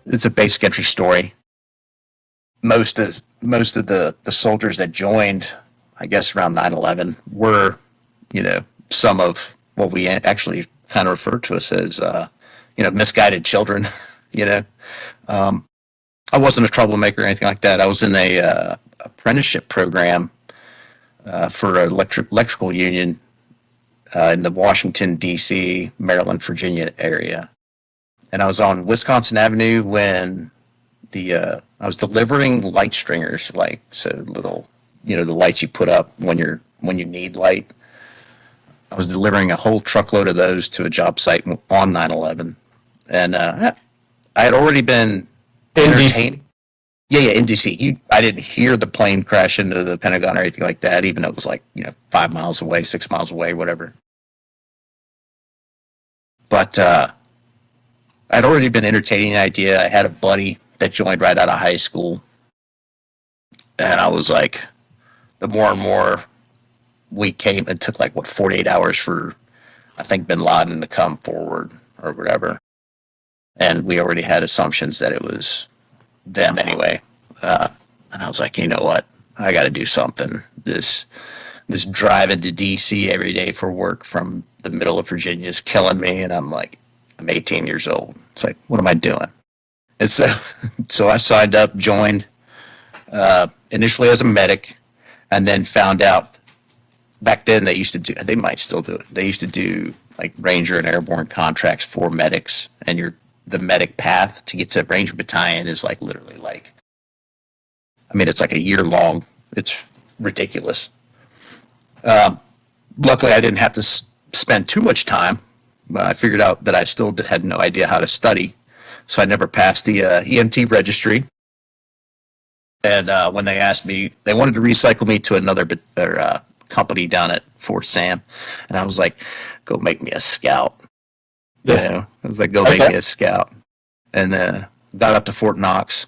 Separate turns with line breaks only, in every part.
it's a basic entry story. Most of the soldiers that joined, I guess around 9/11, were, some of what we actually kind of refer to us as, misguided children. you know, I wasn't a troublemaker or anything like that. I was in a apprenticeship program for an electrical union in the Washington, D.C., Maryland, Virginia area. And I was on Wisconsin Avenue when I was delivering light stringers, little, the lights you put up when you need light. I was delivering a whole truckload of those to a job site on 9/11. And I had already been entertained. Yeah, in DC. I didn't hear the plane crash into the Pentagon or anything like that, even though it was 5 miles away, 6 miles away, whatever. But I'd already been entertaining the idea. I had a buddy that joined right out of high school. And I was like, the more and more we came, it took 48 hours for, I think, bin Laden to come forward or whatever. And we already had assumptions that it was them anyway. And I was like, you know what? I got to do something. This driving to D.C. every day for work from the middle of Virginia is killing me. And I'm 18 years old. It's like, what am I doing? And so I signed up, joined initially as a medic, and then found out back then they might still do it. They used to do Ranger and Airborne contracts for medics, and the medic path to get to Ranger Battalion is literally it's a year long. It's ridiculous. Luckily, I didn't have to spend too much time. I figured out that I still had no idea how to study, so I never passed the EMT registry. And when they asked me, they wanted to recycle me to another company down at Fort Sam, and I was like, "Go make me a scout." I was like, "Go make me a scout," and got up to Fort Knox.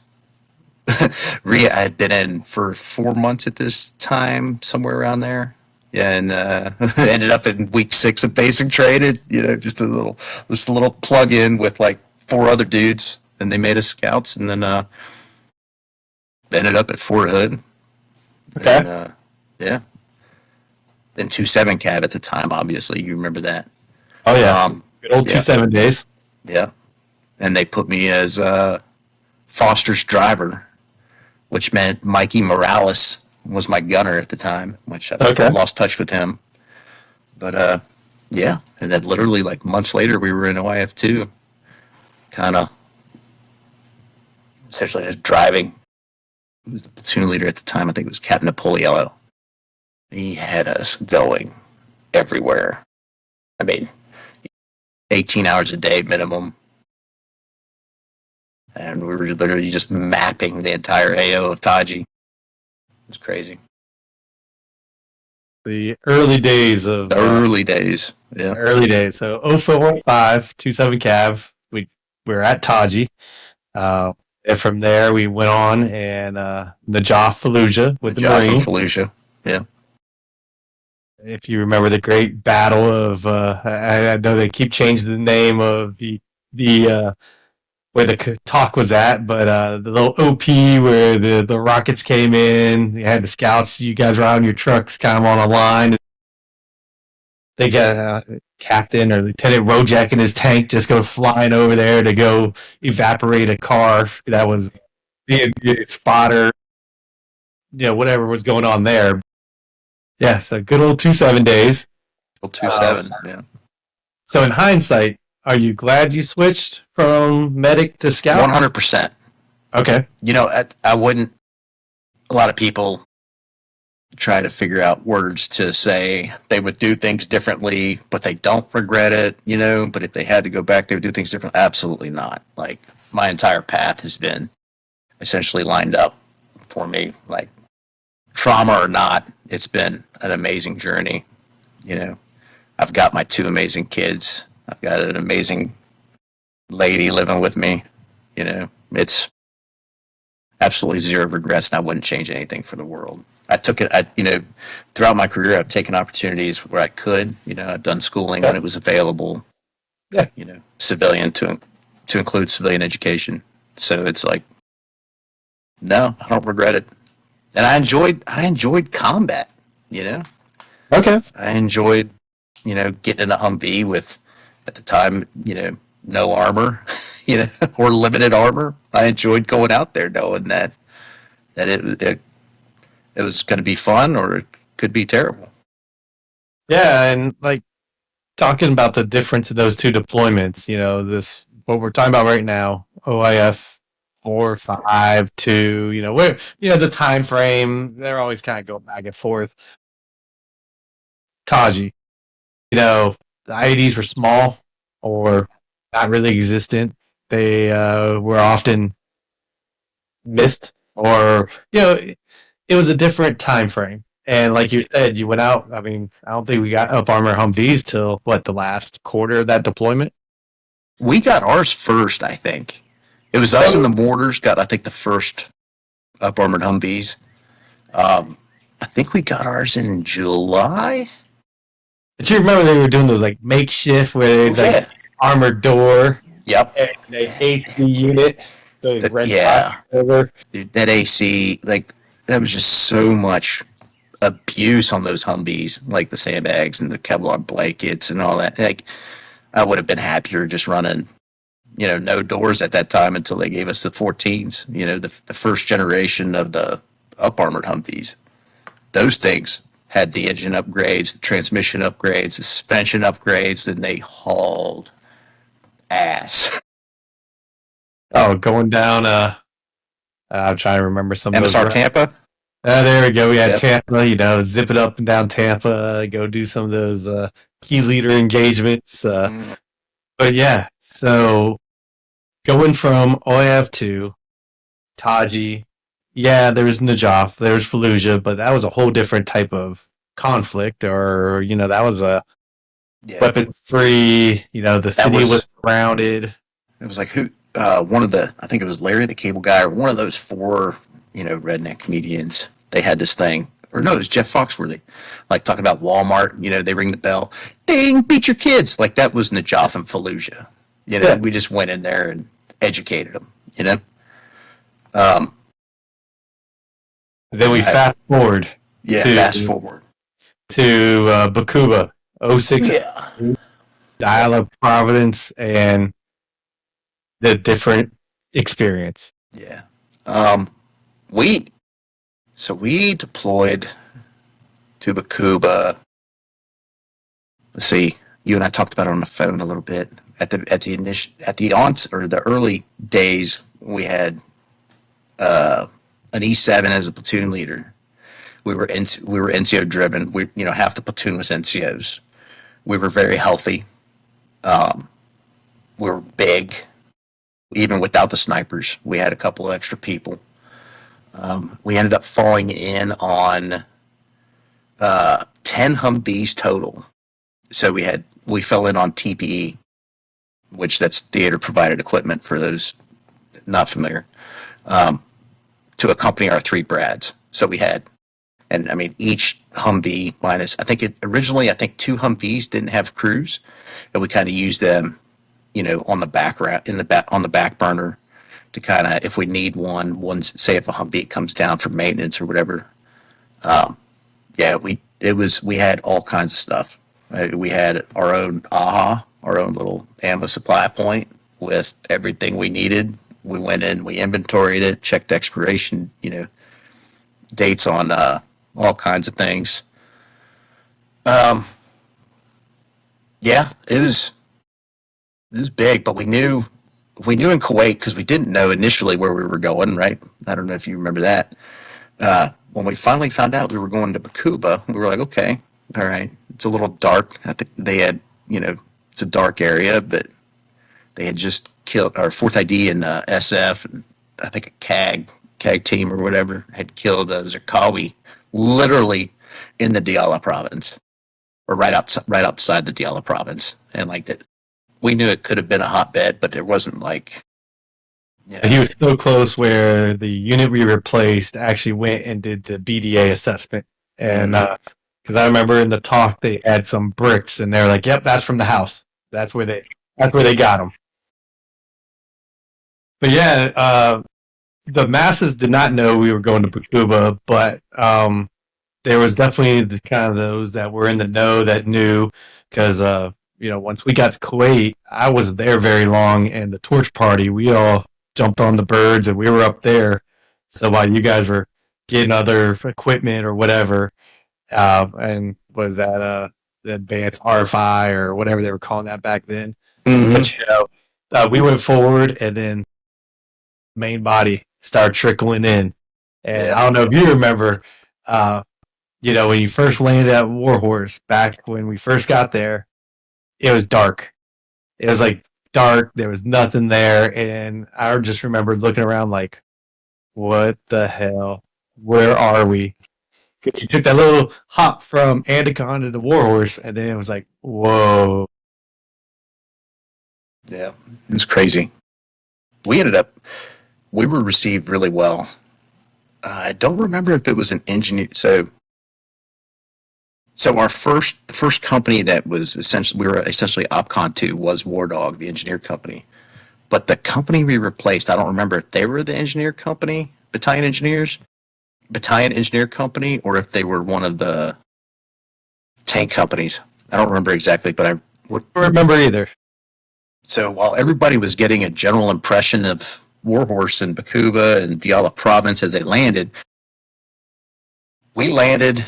I had been in for 4 months at this time, somewhere around there. Yeah, and ended up in week 6 of basic training. Just a little plug in with 4 other dudes, and they made us scouts, and then ended up at Fort Hood.
Okay.
And, yeah. And 2-7 Cav at the time, obviously, you remember that.
Oh yeah, good old 2-7 days.
Yeah, and they put me as Foster's driver, which meant Mikey Morales was my gunner at the time, which I lost touch with him. But yeah, and then literally months later, we were in OIF2, kind of essentially just driving. He was the platoon leader at the time. I think it was Captain Napoliello. He had us going everywhere. 18 hours a day minimum. And we were literally just mapping the entire AO of Taji. It was crazy.
The early days of...
early days, yeah.
Early days. So 0415, 2-7 Cav, we were at Taji. And from there, we went on and Najaf Fallujah with the Marine.
Fallujah, yeah.
If you remember the great battle of, I know they keep changing the name of the where the talk was at, but the little OP where the rockets came in, you had the scouts, you guys were out in your trucks kind of on a line. They got Captain or Lieutenant Rojak in his tank just go flying over there to go evaporate a car that was being fodder, whatever was going on there. Yeah, so good old 2-7 days.
Old 2-7, yeah.
So in hindsight, are you glad you switched from medic to scout?
100%.
Okay.
I wouldn't. A lot of people try to figure out words to say they would do things differently, but they don't regret it, But if they had to go back, they would do things differently. Absolutely not. My entire path has been essentially lined up for me. Trauma or not, it's been an amazing journey. I've got my 2 amazing kids. I've got an amazing lady living with me. It's absolutely 0 regrets, and I wouldn't change anything for the world. I took it, throughout my career, I've taken opportunities where I could. I've done schooling when it was available.
Yeah.
Civilian to include civilian education. So it's like, no, I don't regret it. And I enjoyed combat, you know?
Okay.
I enjoyed, getting in a Humvee with, at the time, no armor, or limited armor. I enjoyed going out there knowing that it was going to be fun or it could be terrible.
Yeah, and like talking about the difference of those two deployments, this what we're talking about right now, OIF 452, where the time frame, they're always kind of going back and forth. Taji, the IEDs were small or not really existent. They were often missed, or it was a different time frame. And like you said, you went out. I mean, I don't think we got up armor Humvees till what, the last quarter of that deployment.
We got ours first, I think. It was us and the mortars got, I think, the first up armored Humvees. I think we got ours in July.
But you remember they were doing those like makeshift where they like armored door.
Yep.
And the AC unit, the red
yeah.
over.
Dude, that AC, like, that was just so much abuse on those Humvees, like the sandbags and the Kevlar blankets and all that. Like, I would have been happier just running, no doors at that time until they gave us the 14s, the first generation of the up armored Humvees. Those things had the engine upgrades, the transmission upgrades, the suspension upgrades, and they hauled ass.
Oh, going down. I'm trying to remember some of those.
MSR Tampa.
There we go. We had Tampa. Zip it up and down Tampa. Go do some of those key leader engagements. But yeah, so going from OIF to Taji, yeah, there was Najaf, there was Fallujah, but that was a whole different type of conflict, or that was a weapons free. The city was surrounded.
It was like I think it was Larry the Cable Guy, or one of those four, redneck comedians. They had this thing, or no, it was Jeff Foxworthy, like talking about Walmart. They ring the bell, ding, beat your kids. Like that was Najaf and Fallujah. We just went in there and educated them.
Then we fast forward.
Yeah, fast forward
to Baqubah, 06.
Yeah.
Isle of Providence, and the different experience.
Yeah. We deployed to Baqubah. Let's see. You and I talked about it on the phone a little bit at the early days. We had an E7 as a platoon leader. We were NCO driven. Half the platoon was NCOs. We were very healthy. We were big. Even without the snipers, we had a couple of extra people. We ended up falling in on 10 Humvees total. So we fell in on TPE, which that's theater provided equipment for those not familiar, to accompany our 3 Brads. So we had, and I mean, each Humvee minus, originally 2 Humvees didn't have crews, and we kind of used them, on the back burner to kind of, if we need one, say if a Humvee comes down for maintenance or whatever. We had all kinds of stuff. We had our own AHA, our own little ammo supply point with everything we needed. We went in, we inventoried it, checked expiration, dates on all kinds of things. It was big, but we knew in Kuwait, because we didn't know initially where we were going, right? I don't know if you remember that. When we finally found out we were going to Baqubah, we were like, okay, all right, it's a little dark. I think they had, it's a dark area, but they had just killed our 4th ID and SF, and I think a CAG team or whatever had killed Zarqawi literally in the Diyala province, or right outside the Diyala province, and like that. We knew it could have been a hotbed, but there wasn't like.
He was so close where the unit we replaced actually went and did the BDA assessment, and because I remember in the talk they had some bricks, and they're like, "Yep, that's from the house. That's where they got them." But yeah, the masses did not know we were going to Baqubah, but there was definitely the kind of those that were in the know that knew, because once we got to Kuwait, I wasn't there very long, and the torch party, we all jumped on the birds and we were up there. So while you guys were getting other equipment or whatever, and was that the advanced RFI or whatever they were calling that back then, but we went forward, and then main body started trickling in. And I don't know if you remember, when you first landed at Warhorse back when we first got there, it was dark. It was like dark. There was nothing there. And I just remember looking around like, what the hell? Where are we? You took that little hop from Andicon to the Warhorse, and then it was like, whoa.
Yeah, it was crazy. We were received really well. I don't remember if it was an engineer. So our the first company that was we were essentially OpCon to was War Dog, the engineer company. But the company we replaced, I don't remember if they were the engineer company, battalion engineer company, or if they were one of the tank companies. I don't remember exactly, but I
don't remember either.
So while everybody was getting a general impression of Warhorse and Baqubah and Diyala province as they landed, we landed.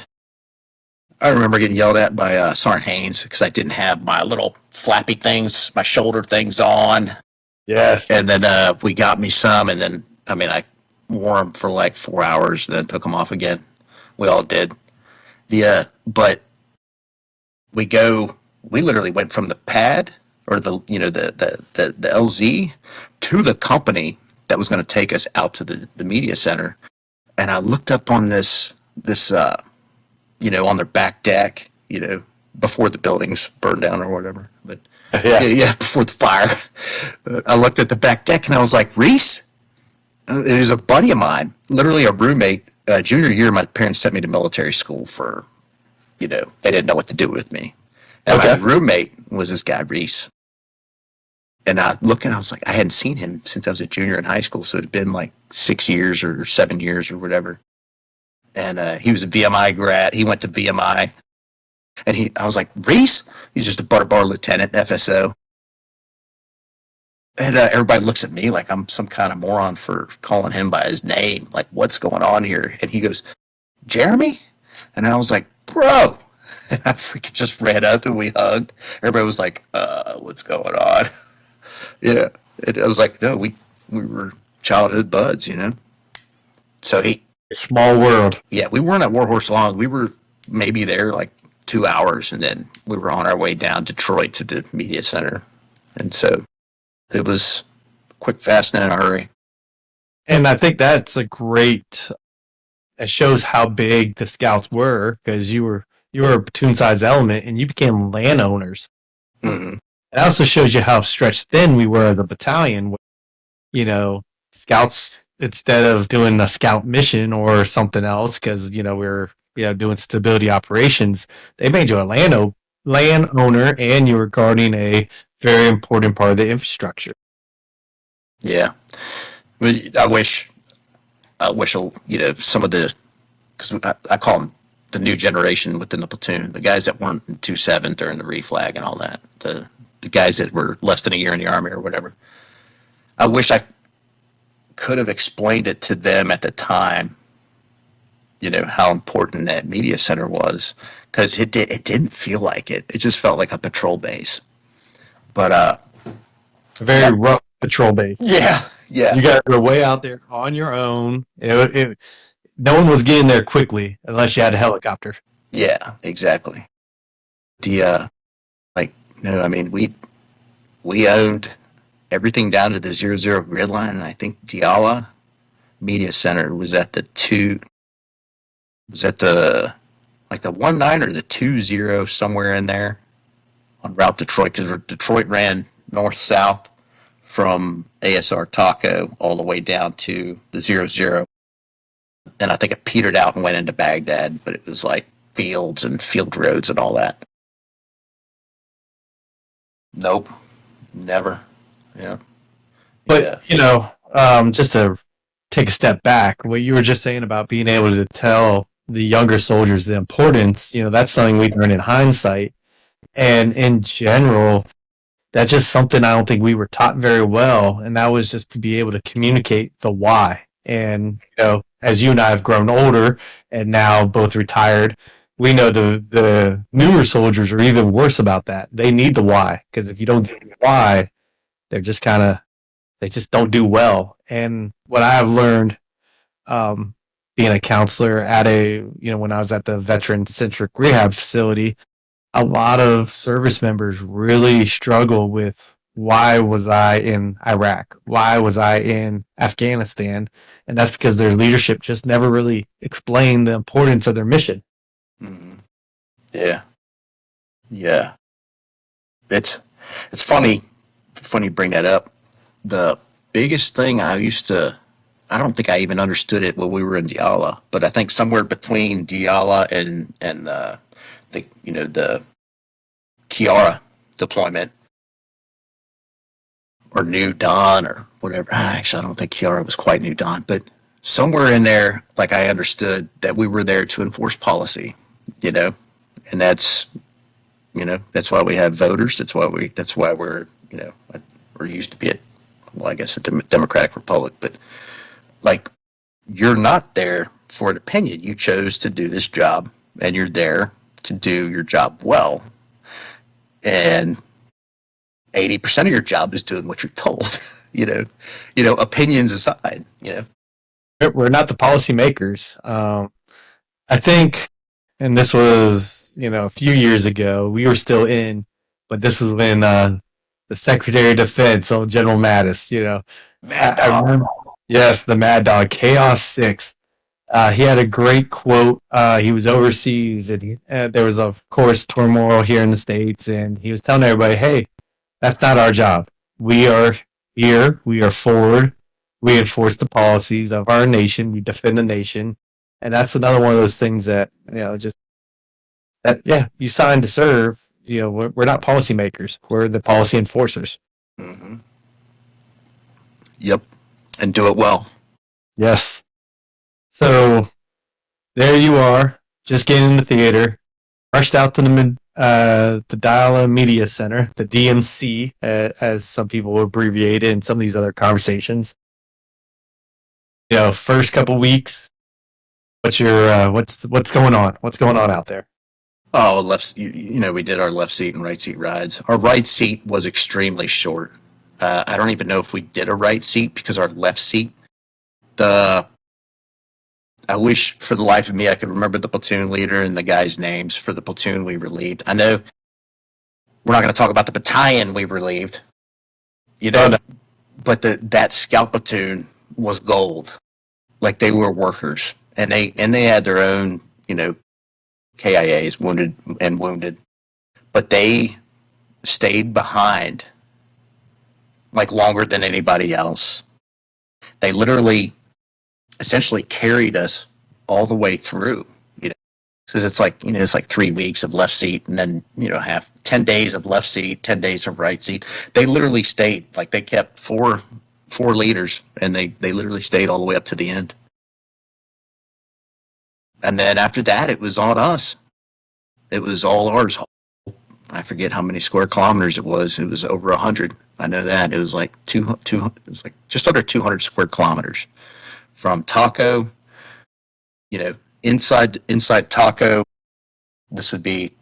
I remember getting yelled at by Sergeant Haynes because I didn't have my little flappy things, my shoulder things on.
Yes.
And then we got me some, and then, I wore them for like 4 hours, and then took them off again. We all did. But we literally went from the pad, or the LZ, to the company that was going to take us out to the media center. And I looked up on this on their back deck, before the buildings burned down or whatever. But yeah, before the fire. I looked at the back deck and I was like, Reese? It was a buddy of mine, literally a roommate. Junior year, my parents sent me to military school for, they didn't know what to do with me. And my roommate was this guy, Reese. And I looked and I was like, I hadn't seen him since I was a junior in high school. So it'd been like 6 years or 7 years or whatever. And he was a VMI grad. He went to VMI. And I was like, Reese? He's just a butter bar lieutenant, FSO. And everybody looks at me like I'm some kind of moron for calling him by his name. Like, what's going on here? And he goes, Jeremy? And I was like, bro. And I freaking just ran up and we hugged. Everybody was like, what's going on? Yeah. And I was like, no, we were childhood buds, So
small world.
Yeah, we weren't at Warhorse long. We were maybe there like 2 hours, and then we were on our way down Detroit to the media center. And so it was quick, fast, and in a hurry.
And I think that's a great. It shows how big the scouts were, because you were a platoon-sized element, and you became landowners.
Mm-hmm.
It also shows you how stretched thin we were as a battalion. Scouts, instead of doing a scout mission or something else, because we were doing stability operations, they made you a landowner, and you were guarding a very important part of the infrastructure.
Yeah, I wish some of the, because I call them the new generation within the platoon, the guys that weren't in 2-7 during the reflag and all that, the guys that were less than a year in the Army or whatever. I wish I could have explained it to them at the time, how important that media center was, because it didn't feel like it. It just felt like a patrol base. But a
very rough patrol base.
Yeah.
You guys were way out there on your own. No one was getting there quickly unless you had a helicopter.
Yeah, exactly. We owned everything down to the 00 grid line, and I think Diyala Media Center was at the 19 or the 20, somewhere in there on Route Detroit, because Detroit ran north-south from ASR Taco all the way down to the 00. And I think it petered out and went into Baghdad, but it was like fields and field roads and all that. Nope. Never. Yeah.
But, just to take a step back, what you were just saying about being able to tell the younger soldiers the importance, that's something we learn in hindsight. And in general, that's just something I don't think we were taught very well. And that was just to be able to communicate the why. And, as you and I have grown older and now both retired, we know the newer soldiers are even worse about that. They need the why, because if you don't get the why, they're just they just don't do well. And what I have learned, being a counselor at when I was at the veteran centric rehab facility, a lot of service members really struggle with, why was I in Iraq? Why was I in Afghanistan? And that's because their leadership just never really explained the importance of their mission.
Mm-hmm. Yeah. Yeah. It's funny you bring that up. The biggest thing I don't think I even understood it when we were in Diyala, but I think somewhere between Diyala and the Kiara deployment, or New Dawn, or whatever. Actually, I don't think Kiara was quite New Dawn, but somewhere in there, like, I understood that we were there to enforce policy, and that's why we have voters. That's why we're we're used to be I guess a democratic republic, but, like, you're not there for an opinion. You chose to do this job, and you're there to do your job well. And 80% of your job is doing what you're told. Opinions aside.
We're not the policymakers. I think, and this was, a few years ago, we were still in, but this was when the Secretary of Defense, old General Mattis,
Mad
I
Dog.
remember, yes, the Mad Dog, Chaos 6. He had a great quote. He was overseas, and there was, of course, turmoil here in the States, and he was telling everybody, hey, that's not our job. We are here. We are forward. We enforce the policies of our nation. We defend the nation. And that's another one of those things that, just that, yeah, you signed to serve. We're not policymakers. We're the policy enforcers.
Mm-hmm. Yep. And do it well.
Yes. So there you are, just getting in the theater, rushed out to the Diala Media Center, the DMC, as some people will abbreviate it in some of these other conversations. First couple weeks, what's going on? What's going on out there?
Oh, we did our left seat and right seat rides. Our right seat was extremely short. I don't even know if we did a right seat, because our left seat, I wish for the life of me I could remember the platoon leader and the guys' names for the platoon we relieved. I know we're not going to talk about the battalion we relieved,
No.
but that scout platoon was gold. Like, they were workers, and they had their own, KIAs, wounded, but they stayed behind, like, longer than anybody else. They literally, essentially, carried us all the way through, because it's like 3 weeks of left seat, and then 10 days of left seat, 10 days of right seat. They literally stayed, like, they kept four leaders, and they literally stayed all the way up to the end. And then after that, it was on us. It was all ours. I forget how many square kilometers it was. It was over 100. I know that. It was like it was like just under 200 square kilometers from Taco, inside Taco. This would be,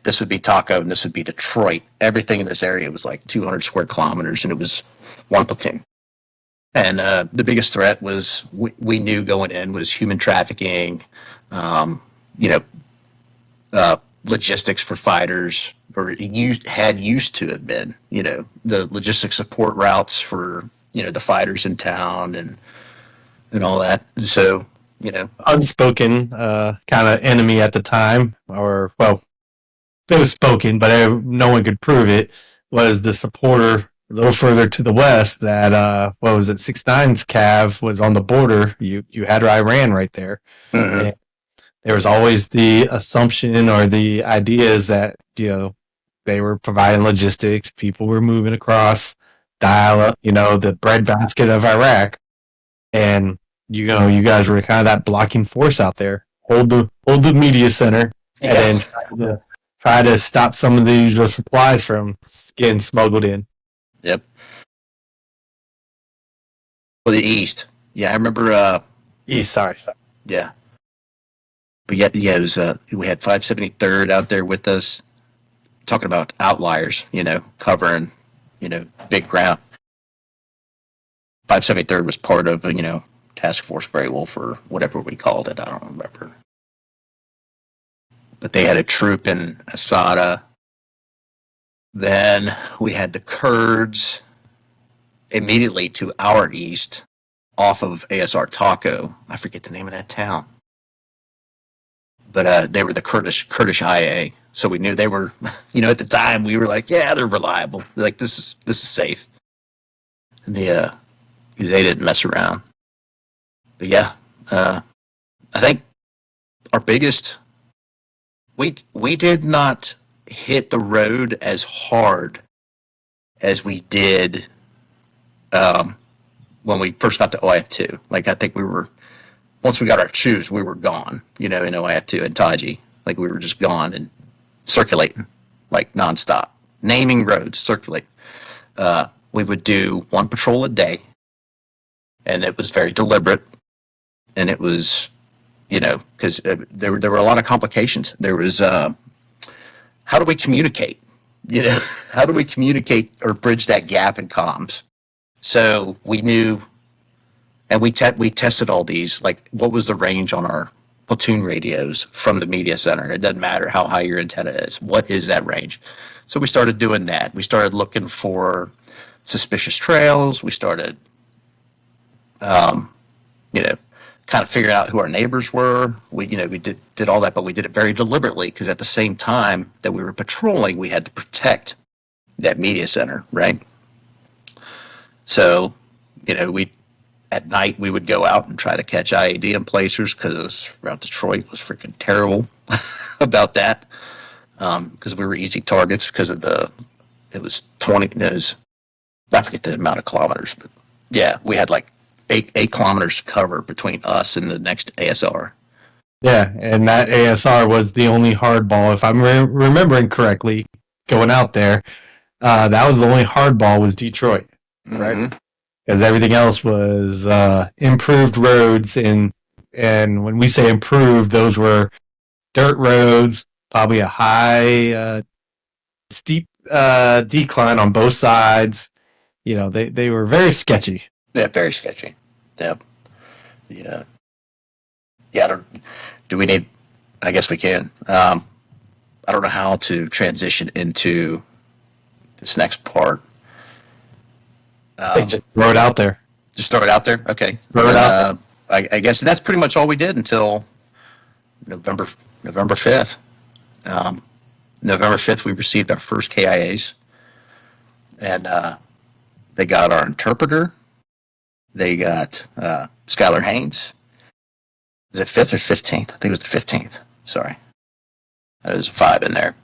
this would be Taco, and this would be Detroit. Everything in this area was like 200 square kilometers, and it was one platoon. And the biggest threat was, we knew going in, was human trafficking, logistics for fighters, or had used to have been, the logistics support routes for, the fighters in town, and all that. So,
unspoken kind of enemy at the time, or, well, it was spoken, but no one could prove it, was the supporter a little further to the west that, 6'9's Cav was on the border. You had Iran right there.
mm-hmm.
And there was always the assumption or the ideas that, they were providing logistics, people were moving across, dial up, the breadbasket of Iraq, and you guys were kind of that blocking force out there. Hold the media center, and then try to stop some of these supplies from getting smuggled in.
Yep. For the East. Yeah, I remember.
East, sorry.
Yeah. But yeah, it was. We had 573rd out there with us, talking about outliers. Covering, big ground. 573rd was part of Task Force Grey Wolf or whatever we called it. I don't remember. But they had a troop in Asada. Then we had the Kurds immediately to our east, off of ASR Taco. I forget the name of that town. But they were the Kurdish IA, so we knew they were. At the time we were like, yeah, they're reliable. Like this is safe. And they didn't mess around. But yeah, I think our biggest. We did not hit the road as hard as we did when we first got to OIF2. Like I think we were. Once we got our shoes, we were gone, in OIF2 and Taji. Like we were just gone and circulating, like nonstop. Naming roads, circulating. We would do one patrol a day, and it was very deliberate. And it was, because there were a lot of complications. There was, how do we communicate? How do we communicate or bridge that gap in comms? So we knew. And we tested all these, like what was the range on our platoon radios from the media center? It doesn't matter how high your antenna is. What is that range? So we started doing that. We started looking for suspicious trails. We started, kind of figuring out who our neighbors were. We did all that, but we did it very deliberately because at the same time that we were patrolling, we had to protect that media center, right? So, at night, we would go out and try to catch IED emplacers because Route Detroit was freaking terrible about that. Because we were easy targets because of it was 20, I forget the amount of kilometers, but yeah, we had like 8 kilometers to cover between us and the next ASR.
Yeah, and that ASR was the only hardball, if I'm remembering correctly, going out there. That was the only hardball was Detroit, right? Mm-hmm. Because everything else was improved roads, and when we say improved, those were dirt roads, probably a high, steep decline on both sides. They were very sketchy.
Yeah, very sketchy. Yep. Yeah. Yeah. Do we need? I guess we can. I don't know how to transition into this next part.
Just throw it out there.
Just throw it out there? Okay.
Throw it out
there. I guess that's pretty much all we did until November 5th. November 5th, we received our first KIAs. And they got our interpreter. They got Skylar Haynes. Is it 5th or 15th? I think it was the 15th. Sorry. There's a 5 in there.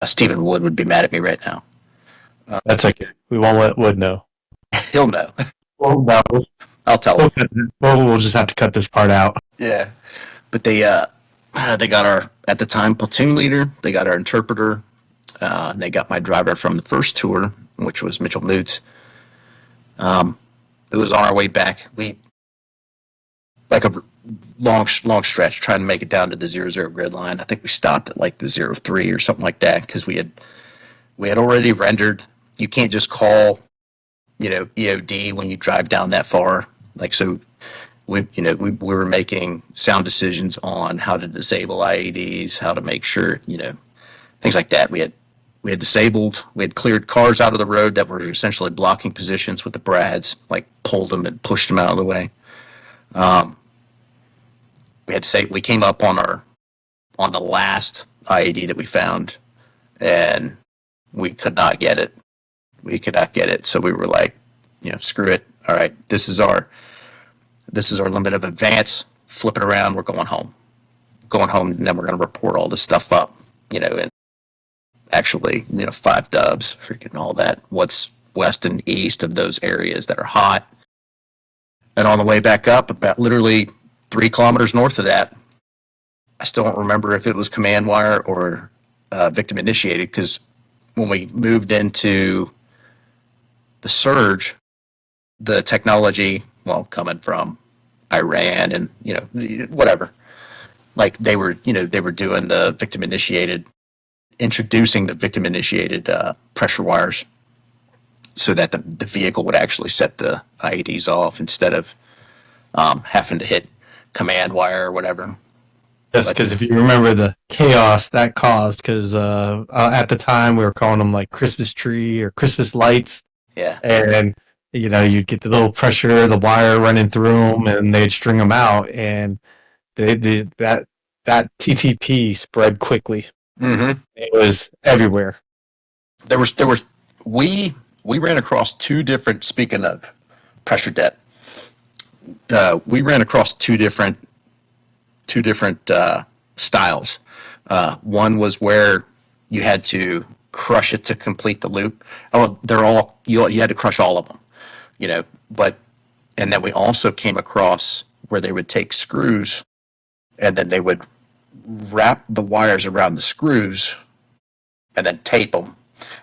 Stephen Wood would be mad at me right now.
That's okay. We won't let Wood know.
He'll know.
Well, no.
I'll tell him.
We'll just have to cut this part out.
Yeah. But they got our, at the time, platoon leader. They got our interpreter. They got my driver from the first tour, which was Mitchell Moots. It was on our way back. We, like a long stretch, trying to make it down to the 00 grid line. I think we stopped at like the 03 or something like that because we had already rendered. You can't just call, EOD when you drive down that far. Like, so we were making sound decisions on how to disable IEDs, how to make sure, things like that. We had disabled, we had cleared cars out of the road that were essentially blocking positions with the brads, like pulled them and pushed them out of the way. We had to say, we came up on the last IED that we found, and we could not get it. So we were like, screw it. All right, this is our limit of advance. Flip it around. We're going home, and then we're going to report all this stuff up, and actually, 5 dubs, freaking all that. What's west and east of those areas that are hot. And on the way back up, about literally 3 kilometers north of that, I still don't remember if it was command wire or victim initiated, because when we moved into the surge, the technology, well, coming from Iran and, whatever, like they were doing the victim initiated, introducing the victim initiated pressure wires so that the vehicle would actually set the IEDs off instead of having to hit command wire or whatever.
Yes, because if you remember the chaos that caused, because at the time we were calling them like Christmas tree or Christmas lights.
Yeah.
And, you'd get the little pressure, the wire running through them, and they'd string them out. And that TTP spread quickly.
Mm-hmm.
It was everywhere.
We ran across 2 different, speaking of pressure debt, we ran across two different styles. One was where you had to crush it to complete the loop. Oh, you had to crush all of them, and then we also came across where they would take screws and then they would wrap the wires around the screws and then tape them.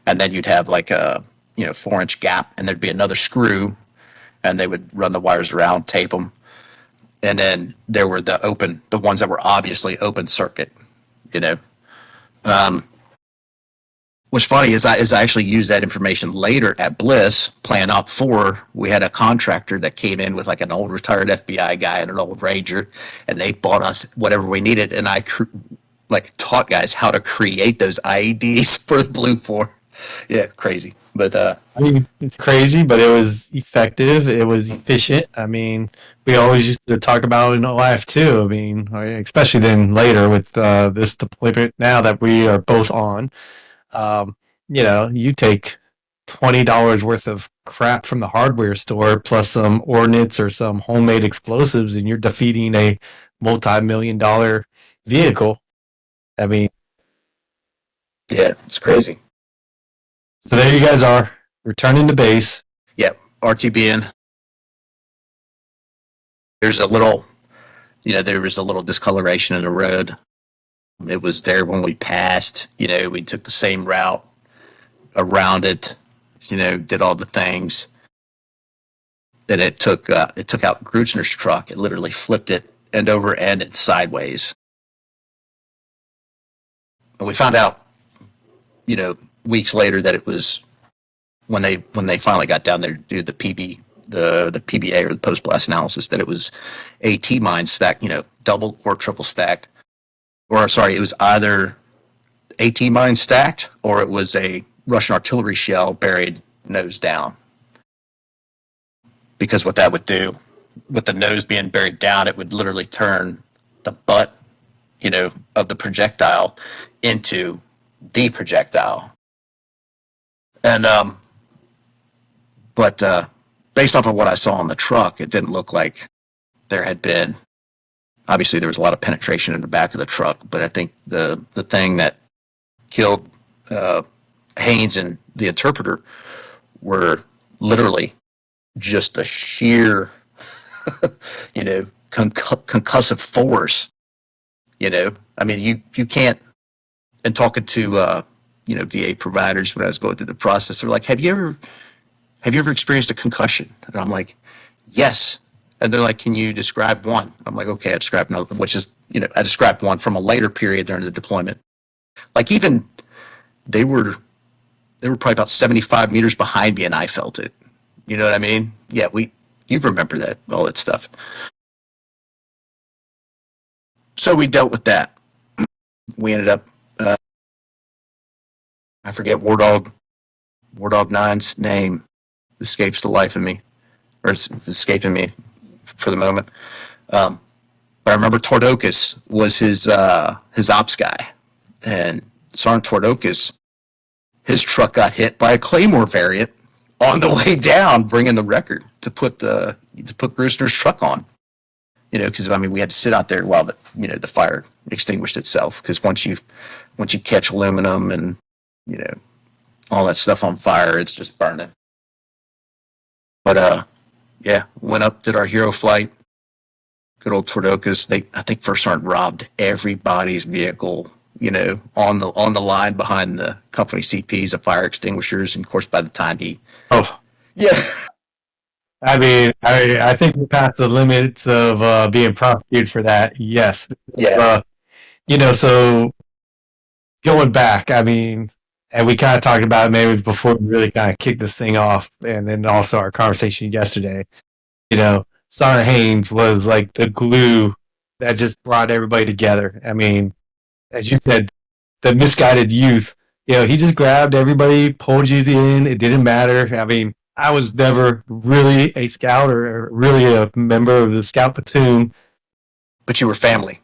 And then you'd have like a 4-inch gap, and there'd be another screw, and they would run the wires around, tape them. And then there were the ones that were obviously open circuit, What's funny is I actually used that information later at Bliss, playing Op 4. We had a contractor that came in with like an old retired FBI guy and an old Ranger, and they bought us whatever we needed. And I taught guys how to create those IEDs for the Blue 4. Yeah, crazy. But
it's crazy, but it was effective. It was efficient. I mean, we always used to talk about in OIF too. I mean, especially then later with this deployment now that we are both on. You take $20 worth of crap from the hardware store plus some ordnance or some homemade explosives, and you're defeating a multi-million-dollar vehicle. I mean,
yeah, it's crazy.
So there you guys are, returning to base.
Yep, RTBN. There's a little, there was a little discoloration in the road. It was there when we passed. We took the same route around it. Did all the things. Then it took out Grutzner's truck. It literally flipped it end over end and sideways. And we found out, weeks later that it was when they finally got down there to do the PBA or the post blast analysis, that it was AT mines stacked, double or triple stacked. Or sorry, it was either AT mine stacked or it was a Russian artillery shell buried nose down. Because what that would do, with the nose being buried down, it would literally turn the butt, of the projectile into the projectile. And but based off of what I saw on the truck, it didn't look like there had been. Obviously, there was a lot of penetration in the back of the truck, but I think the thing that killed Haynes and the interpreter were literally just a sheer, concussive force. I mean, you can't. And talking to VA providers when I was going through the process, they're like, "Have you ever experienced a concussion?" And I'm like, "Yes." And they're like, "Can you describe one?" I'm like, "Okay, I described another," which is, I described one from a later period during the deployment. Like even they were probably about 75 meters behind me and I felt it. You know what I mean? Yeah, you remember that, all that stuff. So we dealt with that. We ended up, I forget War Dog 9's name escapes the life of me, or it's escaping me for the moment. But I remember Tordokas was his ops guy, and Sergeant Tordokas, his truck got hit by a Claymore variant on the way down, bringing the record to put Grutzner's truck on. Because we had to sit out there while the fire extinguished itself. Because once you catch aluminum and all that stuff on fire, it's just burning. But yeah, went up, did our hero flight. Good old Twardocas. I think First Sergeant robbed everybody's vehicle, on the line behind the company CPs of fire extinguishers. And of course, by the time
Oh,
yeah,
I mean, I think we passed the limits of being prosecuted for that. Yes.
yeah,
Uh, so going back, I mean, and we kind of talked about it, maybe it was before we really kind of kicked this thing off, and then also our conversation yesterday. Sergeant Haynes was like the glue that just brought everybody together. I mean, as you said, the misguided youth, he just grabbed everybody, pulled you in. It didn't matter. I mean, I was never really a scout or really a member of the scout platoon.
but you were family.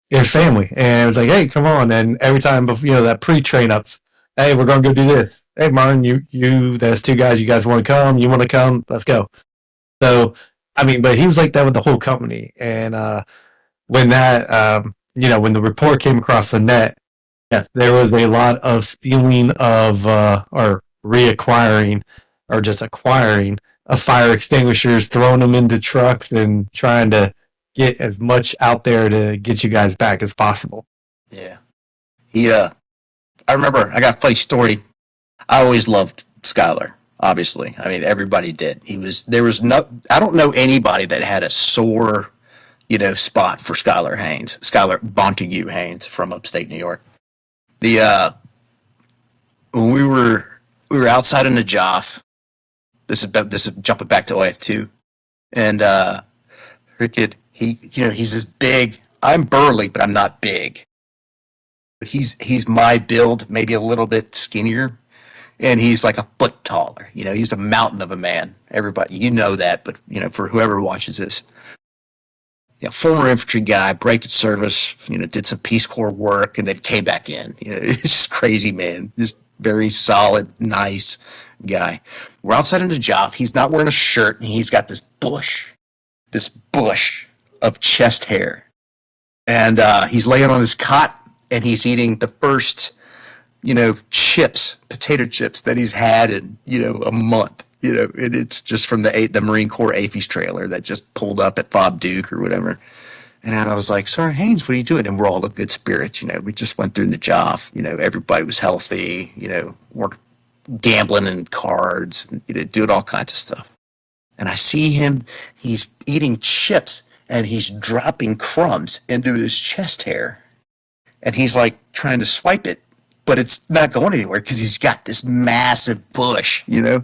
It was family. And it was like, hey, come on. And every time, that pre-train ups, hey, we're going to go do this. Hey, Martin, there's two guys. You guys want to come? You want to come? Let's go. So, I mean, but he was like that with the whole company. And when that, when the report came across the net, yeah, there was a lot of stealing of, or reacquiring, or just acquiring of fire extinguishers, throwing them into trucks and trying to get as much out there to get you guys back as possible.
Yeah. I remember, I got a funny story. I always loved Skylar, obviously. I mean, everybody did. I don't know anybody that had a sore, spot for Skylar Montague Haynes from upstate New York. When we were outside in the Joff, this is jumping back to OF2, and her kid, he's this big. I'm burly, but I'm not big. He's my build, maybe a little bit skinnier, and he's like a foot taller. He's a mountain of a man. Everybody, that, but for whoever watches this, former infantry guy, break service, did some Peace Corps work, and then came back in. It's just crazy, man. Just very solid, nice guy. We're outside in the job. He's not wearing a shirt, and he's got this bush of chest hair, and he's laying on his cot, and he's eating the first, potato chips that he's had in, a month. It's just from the Marine Corps APHIS trailer that just pulled up at Fob Duke or whatever. And I was like, Sir Haynes, what are you doing? And we're all in good spirits. We just went through the job. Everybody was healthy. We're gambling and cards, and, doing all kinds of stuff. And I see him, he's eating chips, and he's dropping crumbs into his chest hair. And he's like trying to swipe it, but it's not going anywhere because he's got this massive bush, And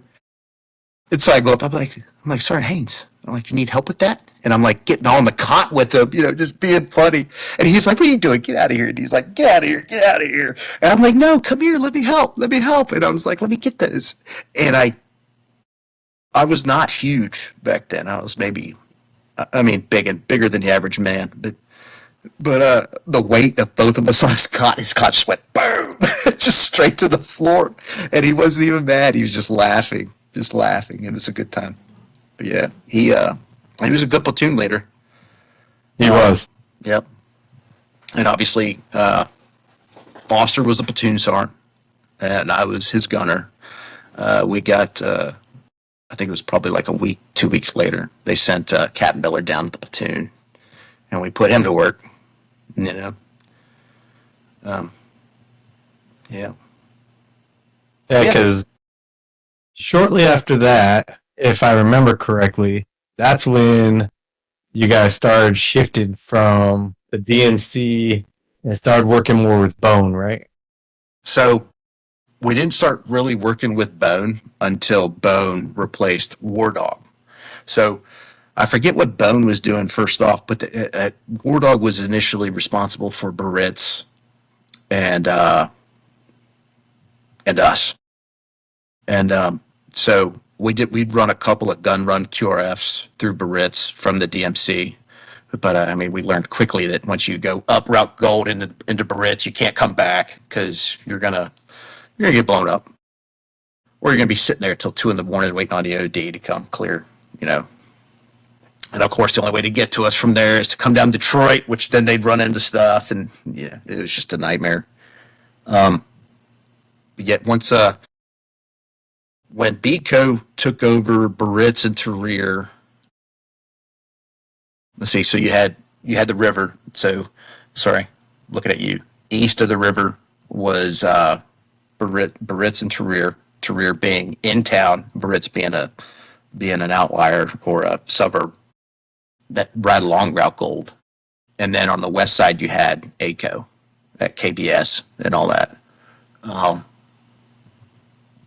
so I go up, I'm like, Sergeant Haynes. I'm like, you need help with that? And I'm like getting on the cot with him, just being funny. And he's like, what are you doing? Get out of here. And he's like, get out of here. And I'm like, no, come here, let me help. And I was like, let me get those. And I was not huge back then. I was maybe, bigger than the average man, but the weight of both of us on his cot just went boom, just straight to the floor. And he wasn't even mad. He was just laughing. It was a good time. But yeah, he was a good platoon leader.
He was.
Yep. And obviously, Foster was the platoon sergeant, and I was his gunner. We got, I think it was probably like 2 weeks later, they sent Captain Miller down to the platoon, and we put him to work. Yeah.
Yeah, because shortly after that, if I remember correctly, that's when you guys started shifting from the DMC and started working more with Bone, right?
So we didn't start really working with Bone until Bone replaced War Dog. So I forget what Bone was doing first off, but War Dog was initially responsible for Buhriz and us. And so we'd run a couple of gun run QRFs through Buhriz from the DMC. But we learned quickly that once you go up Route Gold into Buhriz, you can't come back because you're gonna get blown up, or you're gonna be sitting there till 2 a.m. waiting on the OD to come clear. And of course, the only way to get to us from there is to come down Detroit, which then they'd run into stuff, and yeah, it was just a nightmare. Yet once when Biko took over Buhriz and Tahrir, let's see. So you had the river. So sorry, looking at you. East of the river was Buhriz and Tahrir. Tahrir being in town, Buhriz being an outlier or a suburb that right along Route Gold. And then on the west side, you had ACO at KBS and all that.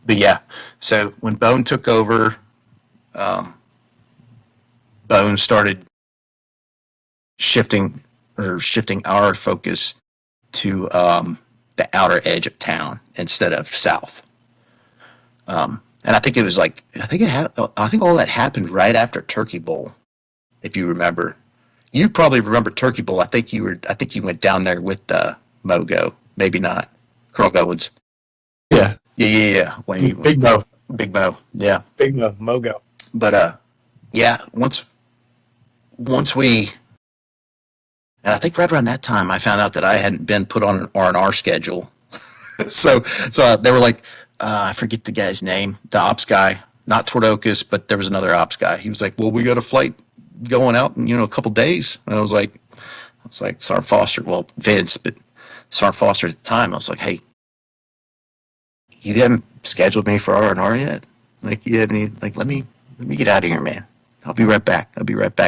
But yeah, so when Bone took over, Bone started shifting our focus to the outer edge of town instead of south. And I think it was like I think all that happened right after Turkey Bowl, if you remember. You probably remember Turkey Bowl. I think you went down there with Mogo, maybe not. Colonel Goins.
Yeah.
Yeah.
Big Mo.
Big Mo. Yeah.
Big Mo. Mogo.
But yeah, once we, and I think right around that time I found out that I hadn't been put on an R&R schedule. so they were like, I forget the guy's name, the ops guy, not Twardocus, but there was another ops guy. He was like, well, we got a flight going out in, a couple days. And I was like, Sergeant Foster, well, Vince, but Sergeant Foster at the time, I was like, hey, you haven't scheduled me for R&R yet? Like, you have any, like, let me get out of here, man. I'll be right back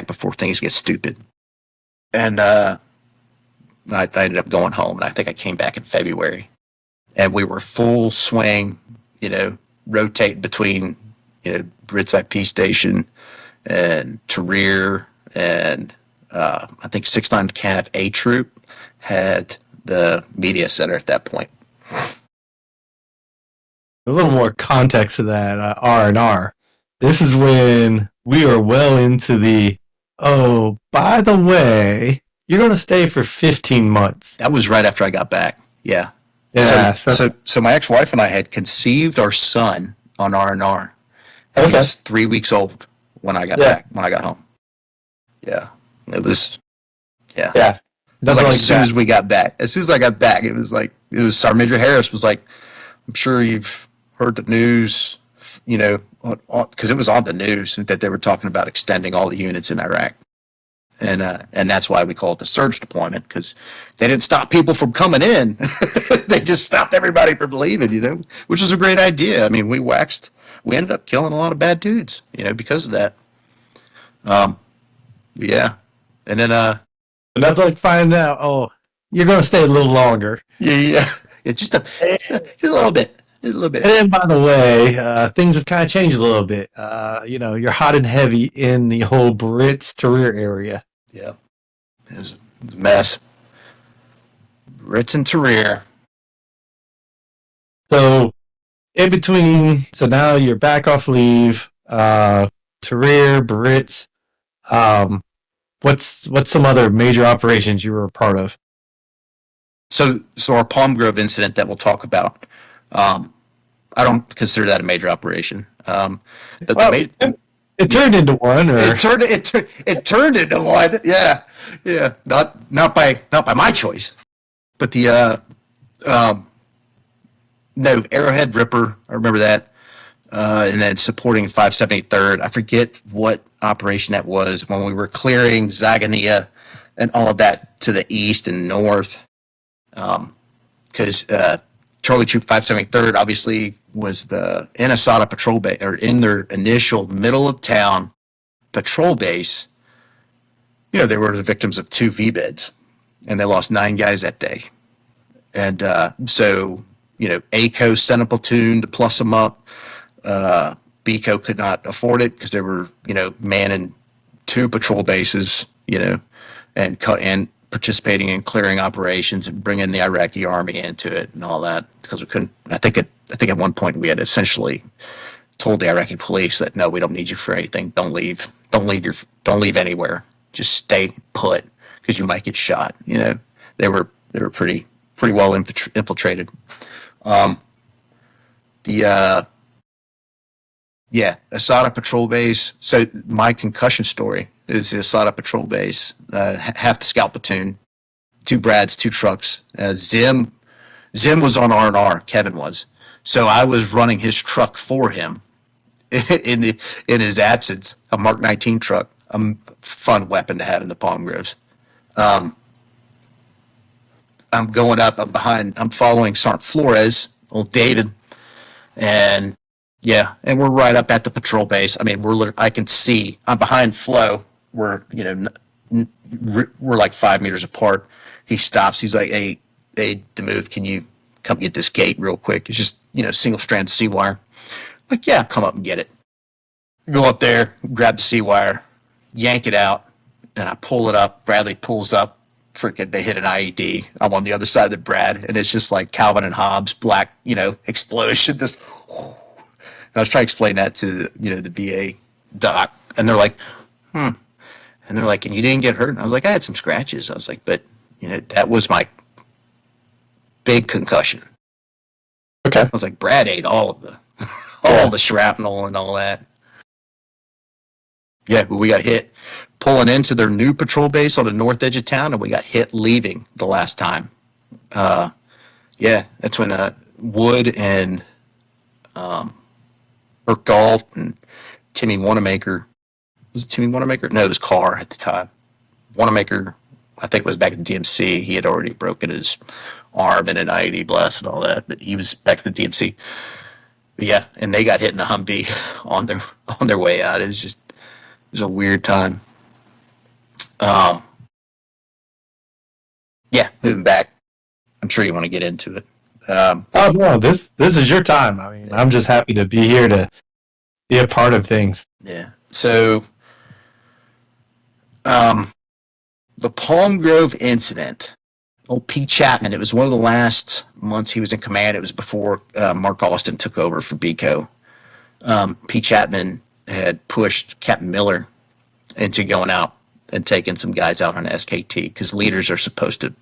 before things get stupid. And I ended up going home, and I think I came back in February. And we were full swing, rotate between, Brits IP Station and Tahrir, and I think 6-9 Cav A Troop had the media center at that point.
A little more context to that R&R. This is when we are well into the, oh, by the way, you're going to stay for 15 months.
That was right after I got back. Yeah.
Yeah.
So my ex-wife and I had conceived our son on R&R. He was 3 weeks old when I got back, when I got home. Yeah. It was, yeah.
Yeah.
It was like as soon as we got back. As soon as I got back, it was Sergeant Major Harris was like, I'm sure you've heard the news, because it was on the news that they were talking about extending all the units in Iraq. And that's why we call it the surge deployment, because they didn't stop people from coming in. They just stopped everybody from leaving, which was a great idea. I mean, we ended up killing a lot of bad dudes, because of that. Yeah. And then,
and that's like finding out, oh, you're going to stay a little longer.
Yeah. Just a little bit. A little bit.
And then, by the way, things have kind of changed a little bit. You're hot and heavy in the whole Buhriz Tahrir area.
Yeah. It was a mess. Buhriz and Tahrir.
So, in between, so now you're back off leave, Tahrir, Buhriz. What's some other major operations you were a part of?
So our Palm Grove incident that we'll talk about, I don't consider that a major operation.
It turned into one, or
it turned into one. Yeah. Not by my choice, but the no, Arrowhead Ripper. I remember that, and then supporting 573rd. I forget what operation that was when we were clearing Zagania and all of that to the east and north. Because Charlie Troop 573rd obviously was in Asada patrol base, or in their initial middle of town patrol base. They were the victims of 2 V-beds, and they lost 9 guys that day. And so ACO sent a platoon to plus them up. BCO could not afford it because they were manning 2 patrol bases, and participating in clearing operations and bringing the Iraqi army into it and all that, because we couldn't. I think at one point we had essentially told the Iraqi police that no, we don't need you for anything. Don't leave anywhere. Just stay put because you might get shot. They were pretty well infiltrated. Asada patrol base. So my concussion story is the Asada patrol base, half the scout platoon, 2 Brads, 2 trucks. Zim was on R&R, Kevin was. So I was running his truck for him in his absence, a Mark 19 truck, a fun weapon to have in the Palm Groves. I'm going up. I'm following Sergeant Flores, old David, and yeah, and we're right up at the patrol base. I mean, I can see. I'm behind Flo. We're like 5 meters apart. He stops. He's like, "Hey, Demuth, can you come get this gate real quick? It's just single strand C wire." Like, yeah, come up and get it. Go up there, grab the C wire, yank it out, and I pull it up. Bradley pulls up. Freaking, they hit an IED. I'm on the other side of the Brad, and it's just like Calvin and Hobbes, black, explosion. Just. I was trying to explain that to the VA doc, and they're like, and they're like, and you didn't get hurt? And I was like, I had some scratches. I was like, but that was my big concussion.
Okay.
I was like, Brad ate all of the shrapnel and all that. Yeah, but we got hit pulling into their new patrol base on the north edge of town, and we got hit leaving the last time. Yeah, that's when Wood and Burke Galt and Timmy Wanamaker. Was it Timmy Wanamaker? No, it was Carr at the time. Wanamaker, I think, was back at the DMC. He had already broken his arm in an IED blast and all that, but he was back at the DMC. But yeah, and they got hit in a Humvee on their way out. It was a weird time. Yeah, moving back. I'm sure you want to get into it.
Oh no, this is your time. I mean, I'm just happy to be here to be a part of things.
Yeah. So, the Palm Grove incident. Old Pete Chapman. It was one of the last months he was in command. It was before Mark Austin took over for BCO. Pete Chapman had pushed Captain Miller into going out and taking some guys out on SKT because leaders are supposed to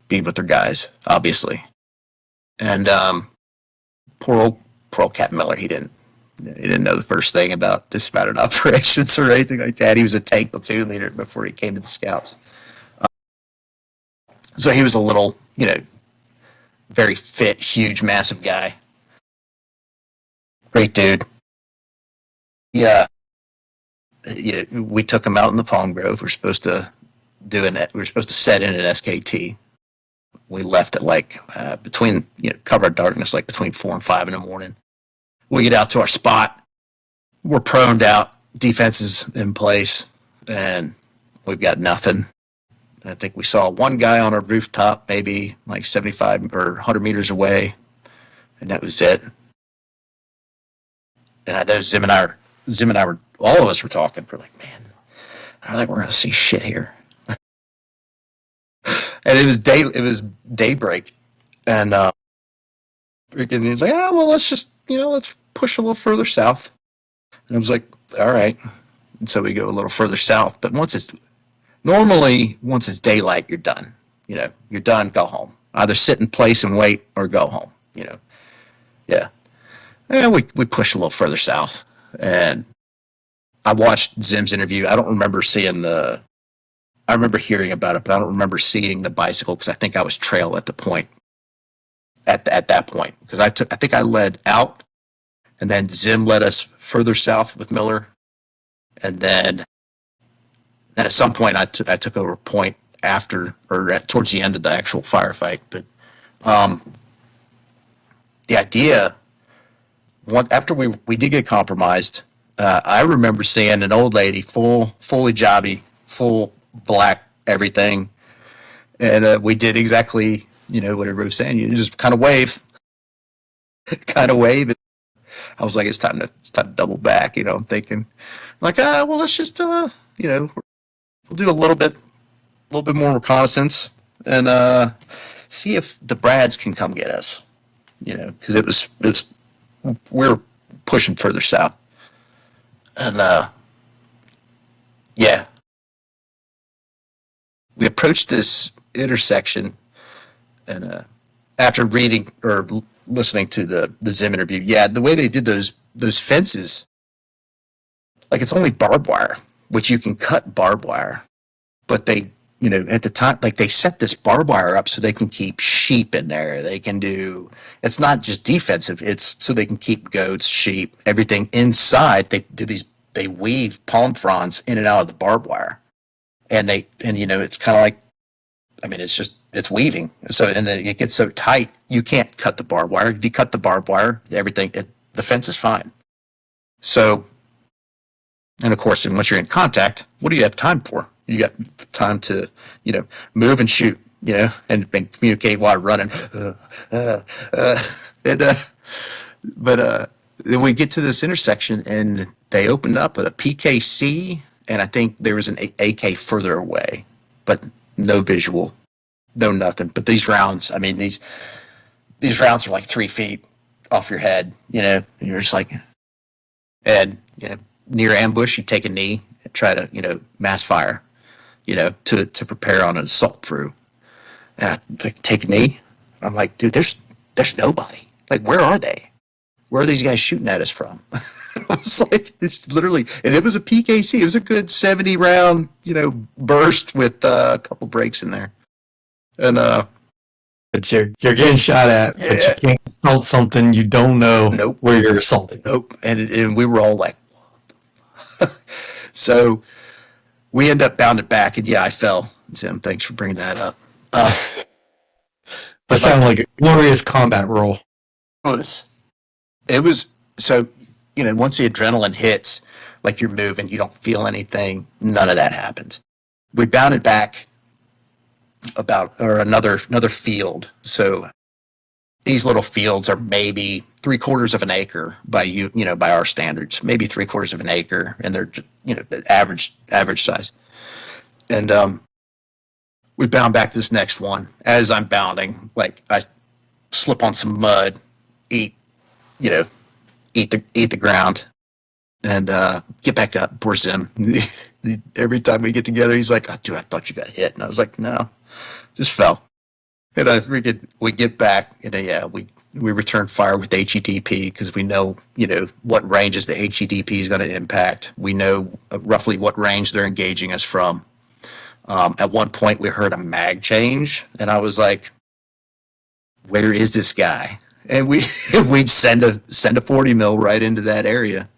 be with their guys, obviously. And poor old Captain Miller, he didn't know the first thing about dismounted operations or anything like that. He was a tank platoon leader before he came to the Scouts. So he was a little, very fit, huge, massive guy. Great dude. Yeah. We took him out in the Palm Grove. We're supposed to set in at SKT. We left at like between cover of darkness, like between 4 and 5 in the morning. We get out to our spot. We're proned out, defenses in place, and we've got nothing. I think we saw one guy on our rooftop, maybe like 75 or 100 meters away, and that was it. And I know Zim and I were, all of us were talking. We're like, man, I don't think we're gonna see shit here. And it was daybreak, and freaking, he was like, well, let's just let's push a little further south. And I was like, all right. And so we go a little further south, but once it's daylight, you're done. You're done. Go home. Either sit in place and wait, or go home. Yeah. And we push a little further south, and I watched Zim's interview. I don't remember I remember hearing about it, but I don't remember seeing the bicycle because I think I was trail at the point. At that point, because I think I led out, and then Zim led us further south with Miller, and then at some point I took over point after or towards the end of the actual firefight. But the idea, after we did get compromised, I remember seeing an old lady, fully hijabby, full black everything, and we did exactly what everybody was saying. You just kind of wave. I was like, it's time to double back. I'm thinking, like, well, let's just we'll do a little bit more reconnaissance and see if the Brads can come get us. Because it was we're pushing further south, and yeah, we approached this intersection, and after reading or listening to the Zim interview, yeah, the way they did those fences, like, it's only barbed wire, which you can cut barbed wire, but they you know, at the time, like they set this barbed wire up so they can keep sheep in there. They can do, it's not just defensive, it's so they can keep goats, sheep, everything inside. They do these, they weave palm fronds in and out of the barbed wire. And you know, it's kind of like, I mean, it's weaving. So, and then it gets so tight, you can't cut the barbed wire. If you cut the barbed wire, the fence is fine. So, and of course, and once you're in contact, what do you have time for? You got time to, you know, move and shoot, you know, and communicate while running. But then we get to this intersection and they opened up a PKC, and I think there was an AK further away, but no visual, no nothing. But these rounds, I mean, these rounds are like 3 feet off your head, you know, and you're just like, and, you know, near ambush, you take a knee and try to, you know, mass fire, you know, to prepare on an assault through. And I take a knee. I'm like, dude, there's nobody. Like, where are they? Where are these guys shooting at us from? I was like, it's literally, and it was a PKC. It was a good 70 round, you know, burst with a couple breaks in there. And,
but you're getting shot at, but you can't assault something you don't know where you're assaulting.
Nope. And we were all like, so we end up bounded back, and yeah, I fell. Tim, thanks for bringing that up.
That sounded like a glorious combat roll.
It was so, you know, once the adrenaline hits, like you're moving, you don't feel anything. None of that happens. We bounded back another field. So these little fields are maybe 3/4 of an acre by by our standards, maybe 3/4 of an acre, and they're, you know, the average size. And we bound back to this next one. As I'm bounding, like I slip on some mud, eat the ground, and get back up. Poor Zim. Every time we get together, he's like, oh, dude, I thought you got hit. And I was like, no, just fell. And we get back, and we return fire with HEDP because we know, you know, what ranges the HEDP is going to impact. We know roughly what range they're engaging us from. At one point, we heard a mag change, and I was like, where is this guy? And we'd send a 40 mil right into that area.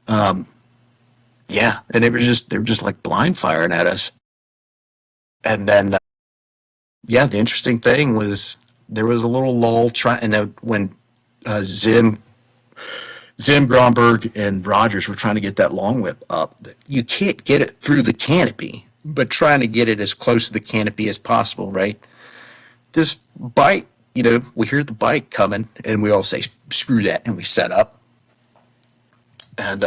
Yeah, and they were just like blind firing at us. And then, the interesting thing was there was a little lull when Zim Gromberg and Rogers were trying to get that long whip up. You can't get it through the canopy, but trying to get it as close to the canopy as possible, right? This bite, you know, we hear the bike coming, and we all say, screw that, and we set up. And,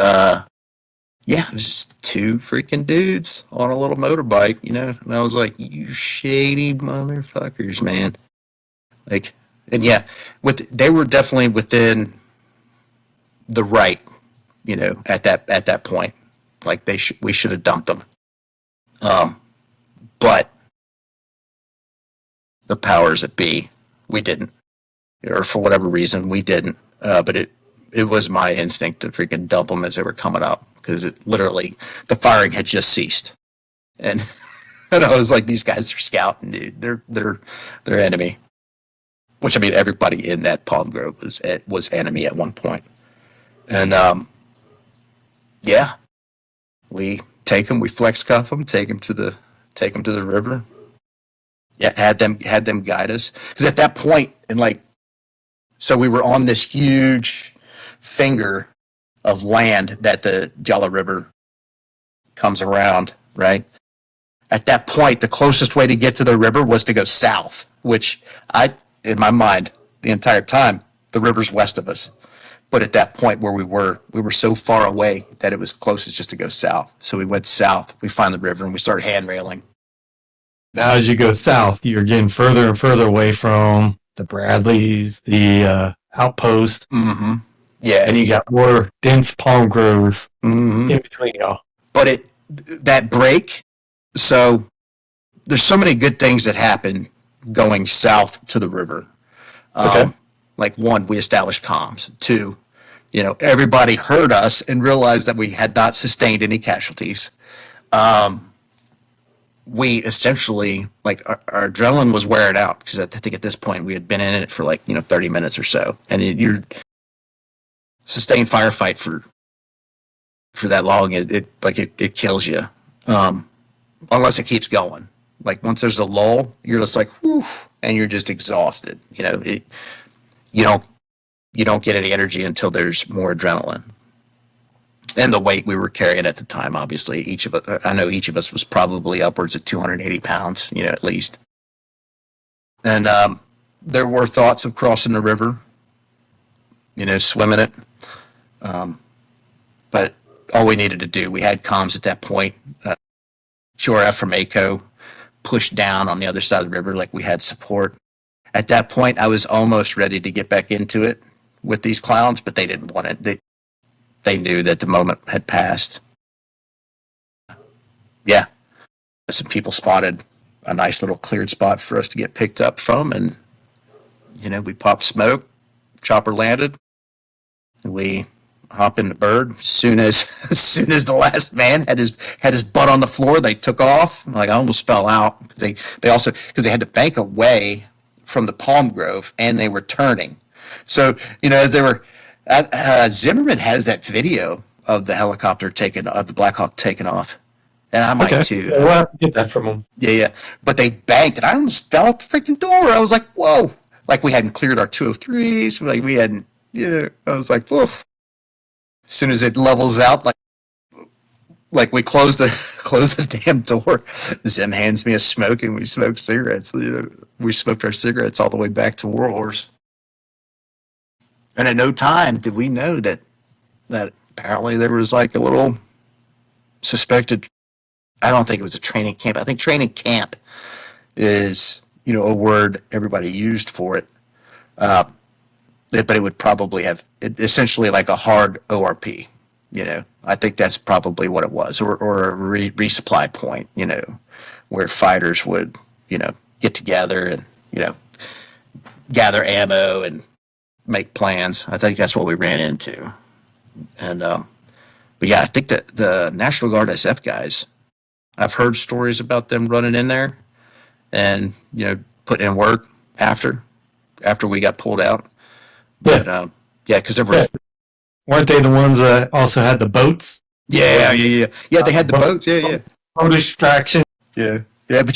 it was just two freaking dudes on a little motorbike, you know, and I was like, you shady motherfuckers, man. Like, and they were definitely within the right, you know, at that point. Like, we should have dumped them. But the powers that be, we didn't, or for whatever reason, we didn't. But it was my instinct to freaking dump them as they were coming up, because it literally, the firing had just ceased, and I was like, these guys are scouting, dude. They're enemy. Which, I mean, everybody in that palm grove was enemy at one point, and we take them, we flex cuff them, take them to the river. Yeah, had them guide us, because at that point, and like, so we were on this huge finger of land that the Jala River comes around, right? At that point, the closest way to get to the river was to go south, which in my mind, the entire time, the river's west of us. But at that point where we were so far away that it was closest just to go south. So we went south, we found the river, and we started handrailing.
Now, as you go south, you're getting further and further away from the Bradleys, the outpost.
Mm-hmm. Yeah.
And you got more dense palm groves in between y'all.
But that break, so there's so many good things that happen going south to the river.
Okay.
Like, one, we established comms. Two, you know, everybody heard us and realized that we had not sustained any casualties. we essentially, like, our adrenaline was wearing out because I think at this point we had been in it for like 30 minutes or so, and you're sustained firefight for that long, it kills you, unless it keeps going. Like once there's a lull, you're just like, whew, and you're just exhausted. You don't you don't get any energy until there's more adrenaline. And the weight we were carrying at the time, obviously, I know each of us was probably upwards of 280 pounds, at least. And there were thoughts of crossing the river, swimming it. But all we needed to do, we had comms at that point. QRF from ACO pushed down on the other side of the river, like we had support. At that point, I was almost ready to get back into it with these clowns, but they didn't want it. They knew that the moment had passed. Yeah. Some people spotted a nice little cleared spot for us to get picked up from, and, we popped smoke, chopper landed, and we hop in the bird. As soon as the last man had his butt on the floor, they took off. Like, I almost fell out. They had to bank away from the palm grove, and they were turning. So, as they were, Zimmerman has that video of the helicopter of the Black Hawk taking off. And I might too.
We'll have to get that from them.
Yeah. But they banked, and I almost fell out the freaking door. I was like, whoa. Like we hadn't cleared our 203s. Like we hadn't, I was like, woof. As soon as it levels out, like we close the damn door, Zim hands me a smoke, and we smoked cigarettes. We smoked our cigarettes all the way back to Warhorse. And at no time did we know that apparently there was like a little suspected. I don't think it was a training camp. I think training camp is, a word everybody used for it. But it would probably have essentially like a hard ORP. I think that's probably what it was, or a resupply point. Where fighters would, get together and gather ammo and make plans. I think that's what we ran into. And but yeah, I think that the National Guard SF guys, I've heard stories about them running in there and putting in work after we got pulled out. But yeah, because there were
weren't they the ones that also had the boats?
Yeah. They had the boats. Yeah.
Boat extraction.
Yeah, but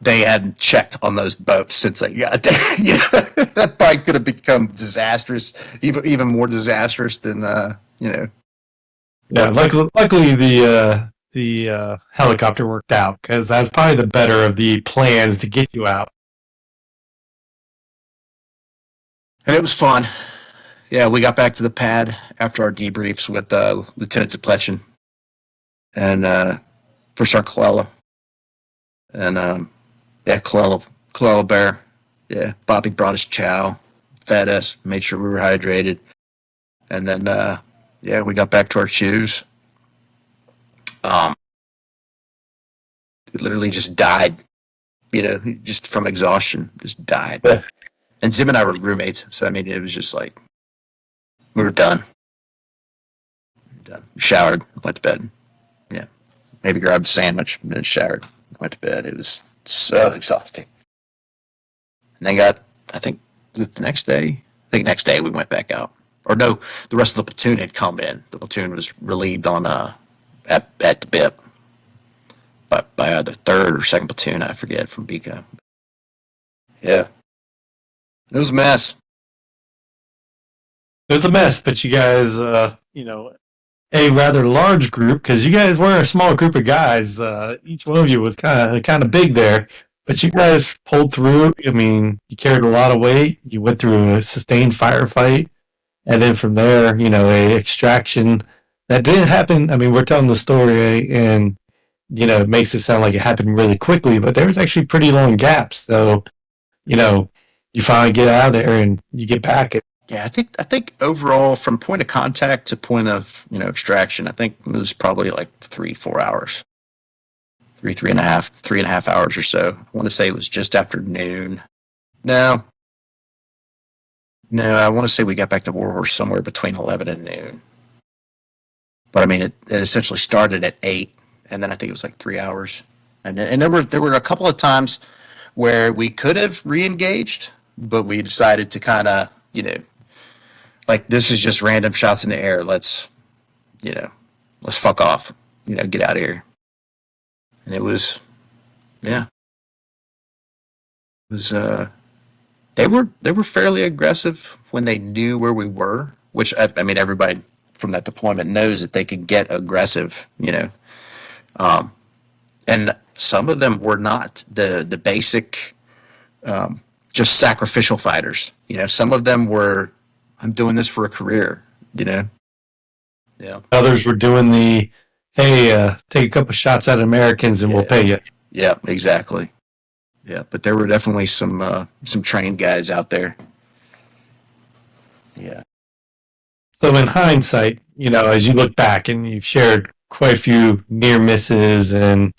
they hadn't checked on those boats since they got there. That probably could have become disastrous, even more disastrous than
Yeah, luckily the helicopter worked out, because that's probably the better of the plans to get you out.
And it was fun. Yeah, we got back to the pad after our debriefs with Lieutenant Depletion and First Sergeant Colella. And Colella Bear. Yeah, Bobby brought us chow, fed us, made sure we were hydrated. And then we got back to our shoes. We literally just died, just from exhaustion, just died.
Yeah.
And Zim and I were roommates, so it was just like we were done. Showered, went to bed. Yeah, maybe grabbed a sandwich, and then showered, went to bed. It was so exhausting. And then I think the next day we went back out. Or no, the rest of the platoon had come in. The platoon was relieved on at the BIP by either third or second platoon, I forget, from BCO. Yeah. It was a mess.
It was a mess, but you guys, a rather large group, because you guys were a small group of guys. Each one of you was kind of big there, but you guys pulled through. You carried a lot of weight. You went through a sustained firefight, and then from there, a extraction that didn't happen. We're telling the story, and it makes it sound like it happened really quickly, but there was actually pretty long gaps. So, you finally get out of there and you get back.
Yeah, I think overall, from point of contact to point of extraction, I think it was probably like 3-4 hours, three and a half hours or so. I want to say it was just after noon. No, I want to say we got back to Warhorse somewhere between 11 and noon. But it essentially started at 8, and then I think it was like 3 hours And there were a couple of times where we could have re-engaged, but we decided to kind of, like, this is just random shots in the air. Let's fuck off. Get out of here. And it was, yeah, it was. They were fairly aggressive when they knew where we were, which I mean everybody from that deployment knows that they could get aggressive. And some of them were not the basic, just sacrificial fighters. Some of them were, I'm doing this for a career. Yeah.
Others were doing the, hey, take a couple shots at Americans and we'll pay you.
Yeah, exactly. Yeah, but there were definitely some trained guys out there. Yeah.
So in hindsight, as you look back and you've shared quite a few near misses and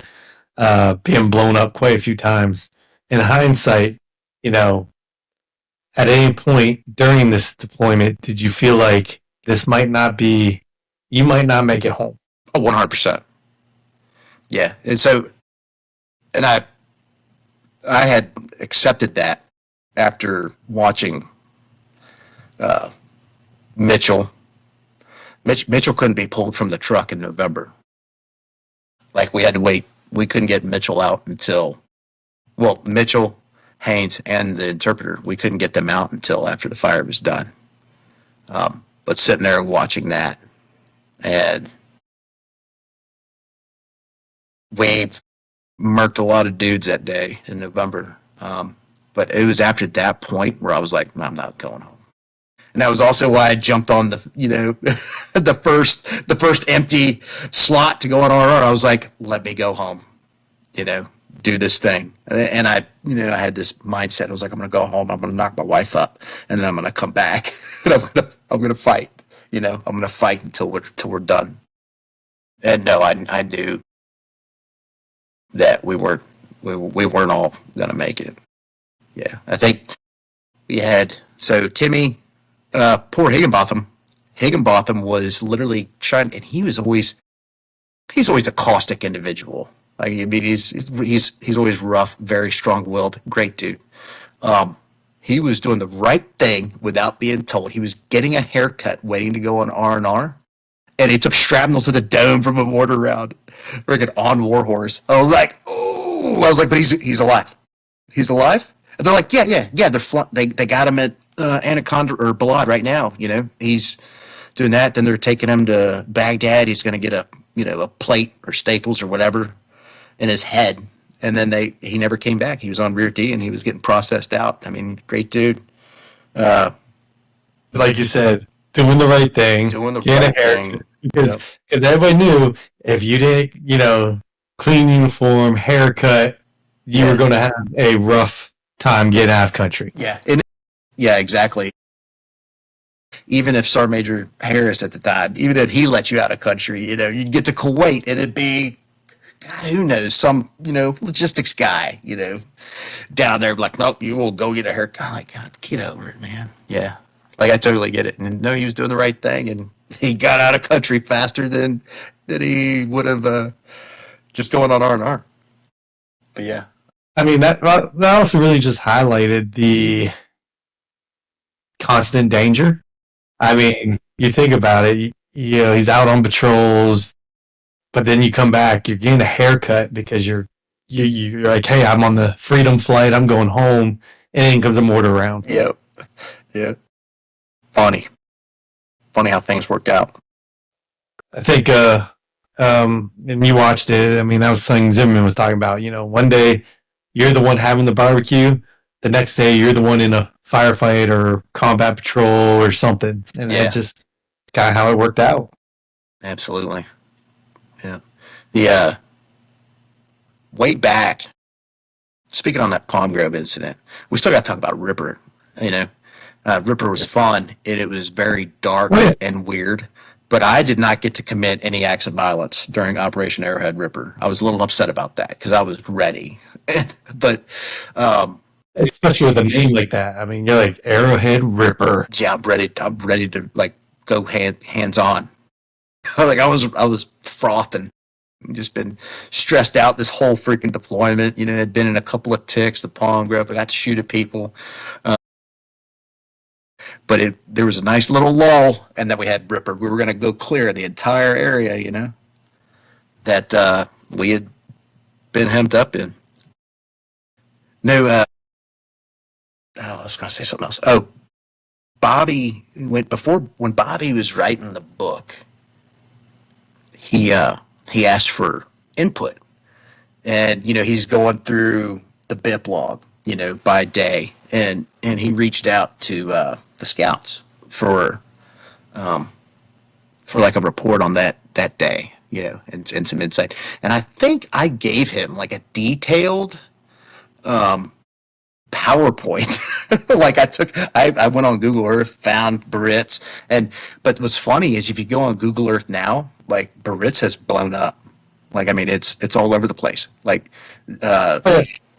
being blown up quite a few times, in hindsight, at any point during this deployment, did you feel like you might not make it home?
100%. Yeah, and I had accepted that after watching Mitchell. Mitchell couldn't be pulled from the truck in November. Like, we had to wait. We couldn't get Mitchell out until, Mitchell, Haynes, and the interpreter, we couldn't get them out until after the fire was done. But sitting there watching that, and we murked a lot of dudes that day in November. But it was after that point where I was like, I'm not going home. And that was also why I jumped on the, the first empty slot to go on RR. I was like, let me go home, do this thing. And I had this mindset. I was like, I'm going to go home. I'm going to knock my wife up, and then I'm going to come back. And I'm going to fight. I'm going to fight until we're done. And no, I knew that we weren't all going to make it. Yeah, I think we had, so Timmy, poor Higginbotham. Higginbotham was literally trying, and he's always a caustic individual. Like, I mean, he's always rough, very strong-willed, great dude. He was doing the right thing without being told. He was getting a haircut, waiting to go on R&R, and he took shrapnel to the dome from a mortar round, freaking on Warhorse. I was like, but he's alive. He's alive. And they're like, yeah. They got him at Anaconda or Balad right now. He's doing that. Then they're taking him to Baghdad. He's going to get a plate or staples or whatever in his head. And then he never came back. He was on Rear D and he was getting processed out. I mean, great dude.
Like you said, doing the right thing.
Doing the right thing.
Because everybody knew if you did, clean uniform, haircut, you were going to have a rough time getting out of country.
Yeah. Yeah, exactly. Even if Sergeant Major Harris at the time, even if he let you out of country, you'd get to Kuwait and it'd be, God, who knows, some, logistics guy, down there like, no, you will go get a haircut. I'm like, God, get over it, man. Yeah. Like, I totally get it. And no, he was doing the right thing, and he got out of country faster than he would have just going on R&R. But yeah.
I mean, that also really just highlighted the constant danger. I mean, you think about it, he's out on patrols, but then you come back, you're getting a haircut because you're like, hey, I'm on the freedom flight, I'm going home, and then comes a mortar round.
Yep. Yeah. Funny how things work out.
I think, and you watched it, I mean, that was something Zimmerman was talking about. One day you're the one having the barbecue, the next day you're the one in a firefight or combat patrol or something. And it's just kind of how it worked out.
Absolutely. Yeah. The way back, speaking on that Palm Grove incident, we still got to talk about Ripper. Ripper was fun, and it was very dark and weird. But I did not get to commit any acts of violence during Operation Arrowhead Ripper. I was a little upset about that because I was ready. But
especially with a name like that, I mean, you're like Arrowhead Ripper.
Yeah, I'm ready to like go hands on. Like, I was frothing. Just been stressed out this whole freaking deployment. Had been in a couple of ticks, the Palm Grove. I got to shoot at people. But there was a nice little lull, and then we had Ripper. We were going to go clear the entire area, that we had been hemmed up in. No, I was going to say something else. Oh, Bobby when Bobby was writing the book, he asked for input, and he's going through the BIP log, by day, and he reached out to the scouts for like a report on that day, and some insight. And I think I gave him like a detailed PowerPoint. Like I went on Google Earth, found Buhriz, but what's funny is if you go on Google Earth now, like Buhriz has blown up. Like, I mean, it's all over the place. Like,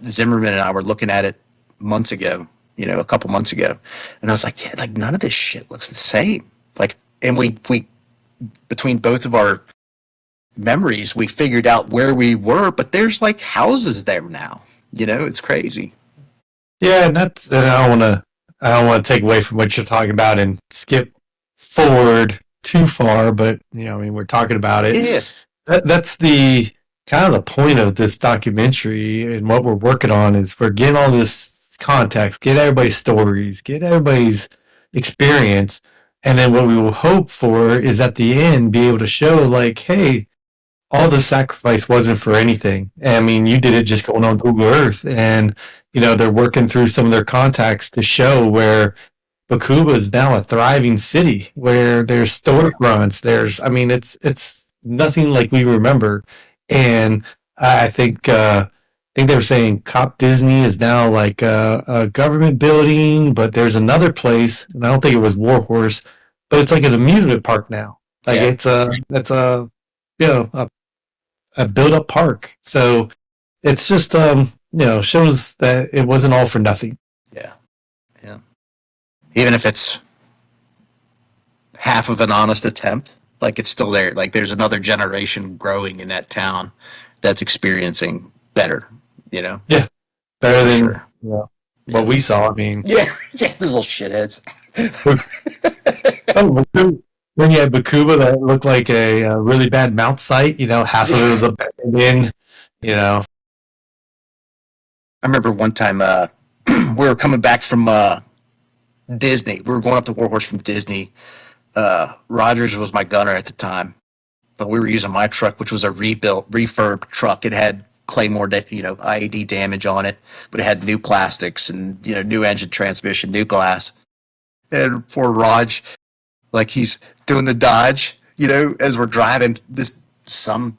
Zimmerman and I were looking at it months ago, a couple months ago, and I was like, yeah, like none of this shit looks the same. Like, and we between both of our memories, we figured out where we were, but there's like houses there now. It's crazy.
Yeah, and I don't want to take away from what you're talking about and skip forward too far, but I mean, we're talking about it.
Yeah.
That's the kind of the point of this documentary, and what we're working on is we're getting all this context, get everybody's stories, get everybody's experience, and then what we will hope for is at the end be able to show like, hey, all the sacrifice wasn't for anything. I mean, you did it just going on Google Earth, and they're working through some of their contacts to show where Baqubah is now a thriving city, where there's store runs. It's nothing like we remember, and I think they were saying Cop Disney is now like a government building, but there's another place, and I don't think it was Warhorse, but it's like an amusement park now. Like it's a built up park. So it's just shows that it wasn't all for nothing.
Yeah. Even if it's half of an honest attempt, like it's still there. Like there's another generation growing in that town that's experiencing better.
Yeah, better than
sure.
What we saw. I mean,
yeah, those little shitheads.
When you had Baqubah that looked like a really bad mount site, half of it was abandoned, I
remember one time we were coming back from Disney. We were going up to Warhorse from Disney. Rogers was my gunner at the time, but we were using my truck, which was a refurb truck. It had Claymore, IED damage on it, but it had new plastics and, new engine transmission, new glass. And poor Raj, like he's doing the dodge, as we're driving, some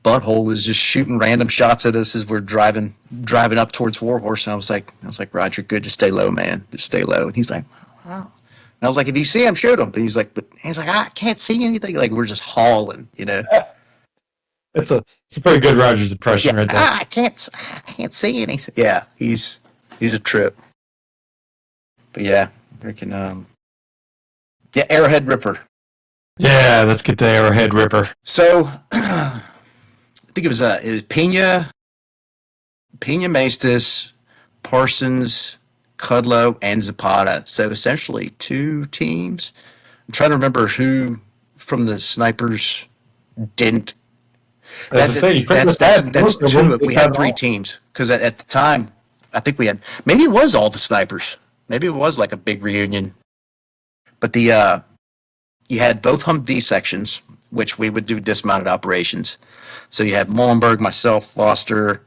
butthole is just shooting random shots at us as we're driving up towards Warhorse. And I was like, Roger, good, just stay low, man, just stay low. And he's like, wow. And I was like, if you see him, shoot him. But he's like, I can't see anything. Like we're just hauling,
It's a pretty good Rogers impression right there.
I can't see anything. Yeah, he's a trip. But yeah, freaking Arrowhead Ripper.
Yeah, let's get to Arrowhead Ripper.
So I think it was Pena Maestas, Parsons, Kudlow, and Zapata. So essentially 2 teams. I'm trying to remember who from the snipers didn't. That's 2. We had 3 teams because at the time, I think we had, maybe it was all the snipers. Maybe it was like a big reunion. But you had both Humvee sections, which we would do dismounted operations. So you had Muillenburg, myself, Foster.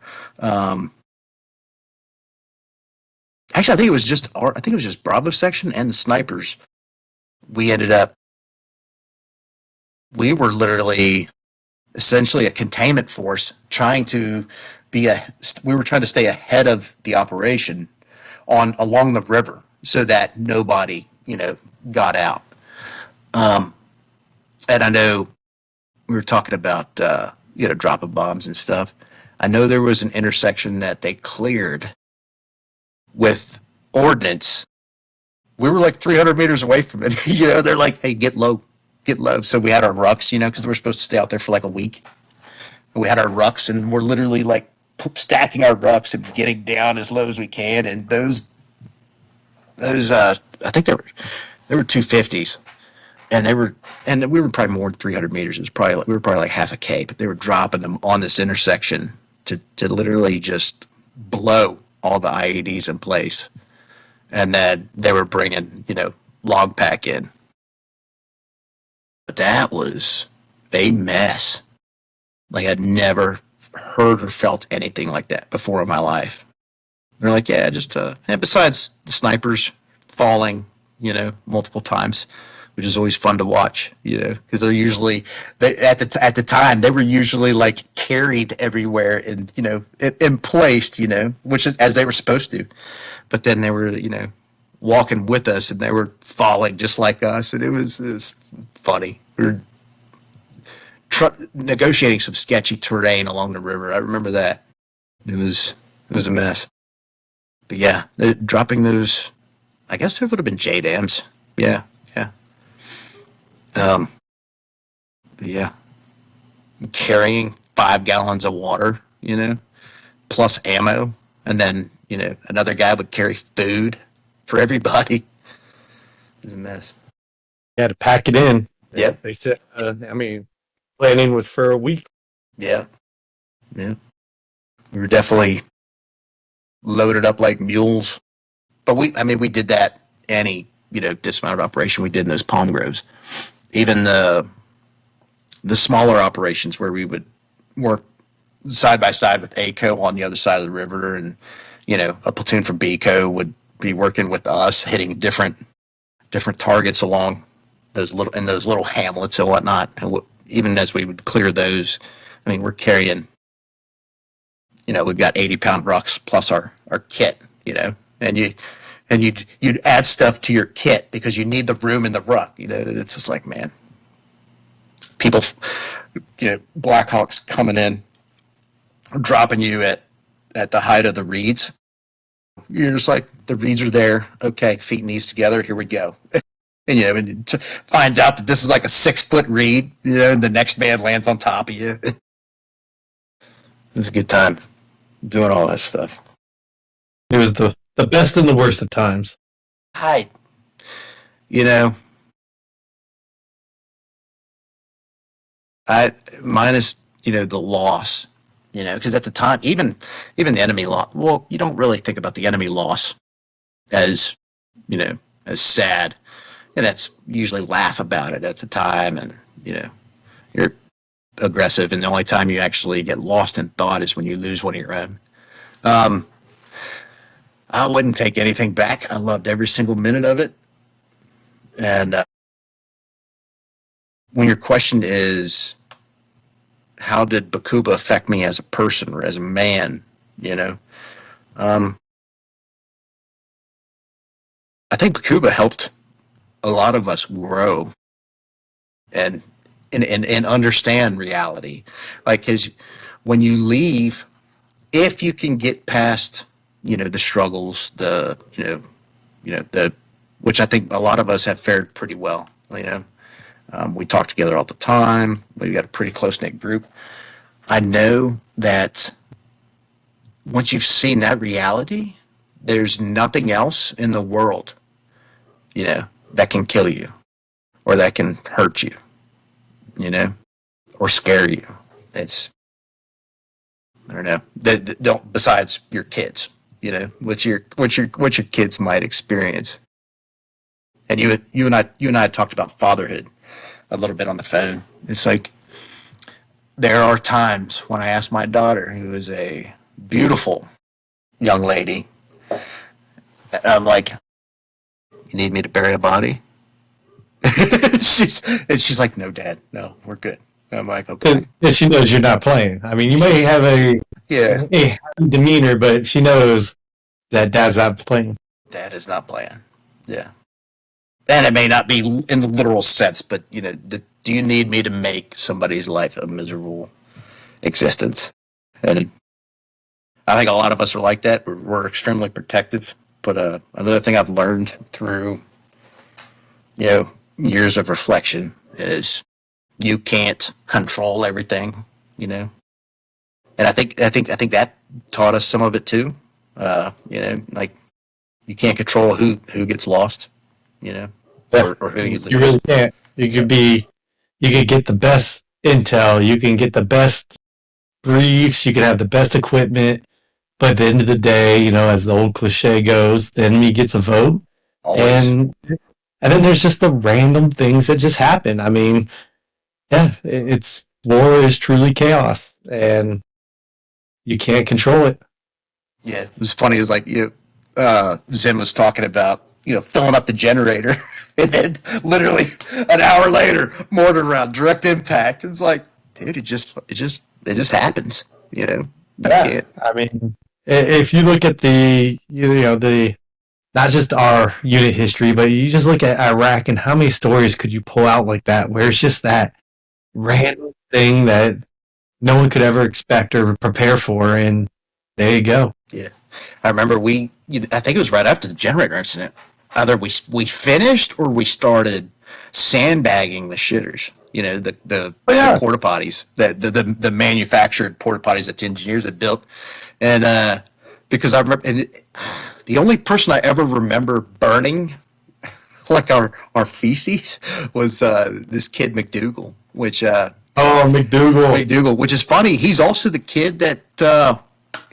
Actually, I think it was just Bravo section and the snipers. We were literally essentially a containment force trying to we were trying to stay ahead of the operation along the river so that nobody, got out. And I know we were talking about, dropping bombs and stuff. I know there was an intersection that they cleared with ordnance. We were like 300 meters away from it. They're like, hey, get low. get low. So we had our rucks, because we're supposed to stay out there for like a week. And we had our rucks, and we're literally like stacking our rucks and getting down as low as we can. And those I think they were 250s, and we were probably more than 300 meters. It was probably we were probably like half a K, but they were dropping them on this intersection to literally just blow all the IEDs in place. And then they were bringing, log pack in. But that was a mess. Like I'd never heard or felt anything like that before in my life. They're like, yeah, just and besides the snipers falling, multiple times, which is always fun to watch, because they're usually at the time they were usually like carried everywhere and and placed, which is as they were supposed to, but then they were walking with us and they were falling just like us, and it was funny. We were negotiating some sketchy terrain along the river. I remember that. It was a mess. But yeah, dropping those, I guess there would have been JDAMs. Yeah. But yeah, carrying 5 gallons of water, plus ammo, and then another guy would carry food for everybody. It was a mess.
You had to pack it in.
Yep.
They said, planning was for a week.
Yeah. We were definitely loaded up like mules, but we did that any dismounted operation we did in those palm groves. Even the smaller operations where we would work side by side with ACO on the other side of the river, and a platoon from BCO would be working with us, hitting different targets along those little hamlets and whatnot. And even as we would clear those, we're carrying, we've got 80-pound rucks plus our kit, and you'd add stuff to your kit because you need the room in the ruck. It's just like, man, people, Blackhawks coming in, dropping you at the height of the reeds. You're just like, the reeds are there. Okay, feet and knees together. Here we go. And and finds out that this is like a 6-foot reed. And the next man lands on top of you. It was a good time doing all that stuff.
It was the best and the worst of times.
Minus the loss, because at the time, even the enemy loss. Well, you don't really think about the enemy loss as as sad, and that's usually laugh about it at the time, and you're aggressive, and the only time you actually get lost in thought is when you lose one of your own. I wouldn't take anything back. I loved every single minute of it. And when your question is, how did Baqubah affect me as a person or as a man, I think Baqubah helped a lot of us grow and understand reality. Like, because when you leave, if you can get past the struggles, the which I think a lot of us have fared pretty well. We talk together all the time. We've got a pretty close-knit group. I know that once you've seen that reality, there's nothing else in the world, that can kill you or that can hurt you, or scare you. I don't know. Don't, besides your kids, what your kids might experience. And you and I talked about fatherhood a little bit on the phone. It's like, there are times when I ask my daughter, who is a beautiful young lady, I'm like, you need me to bury a body? she's like, no, Dad, no, we're good. I'm like, okay.
And she knows you're not playing. You may have a demeanor, but she knows that Dad's not playing.
Dad is not playing. Yeah. And it may not be in the literal sense, but do you need me to make somebody's life a miserable existence? And I think a lot of us are like that. We're extremely protective. But another thing I've learned through years of reflection is you can't control everything, you know. And I think that taught us some of it too. Like you can't control who gets lost, you know, or who you
You
lose.
really can't. You could get the best intel, you can get the best briefs, you can have the best equipment, but at the end of the day, as the old cliche goes, the enemy gets a vote,
Always.
and then there's just the random things that just happen. I mean, yeah, it's war is truly chaos, and you can't control it.
Yeah, it was funny. It was like Zim was talking about filling up the generator, and then literally an hour later, mortar round, direct impact. It's like, dude, it just happens. You
Yeah,
can't.
I mean, if you look at the not just our unit history, but you just look at Iraq and how many stories could you pull out like that, where it's just that random thing that no one could ever expect or prepare for, and there you go.
Yeah, I remember I think it was right after the generator incident. Either we finished or we started sandbagging the shitters.
Oh
The
yeah,
porta potties, the manufactured porta potties that the engineers had built, and because I remember, the only person I ever remember burning like our feces was this kid McDougal,
oh McDougal.
which is funny. He's also the kid that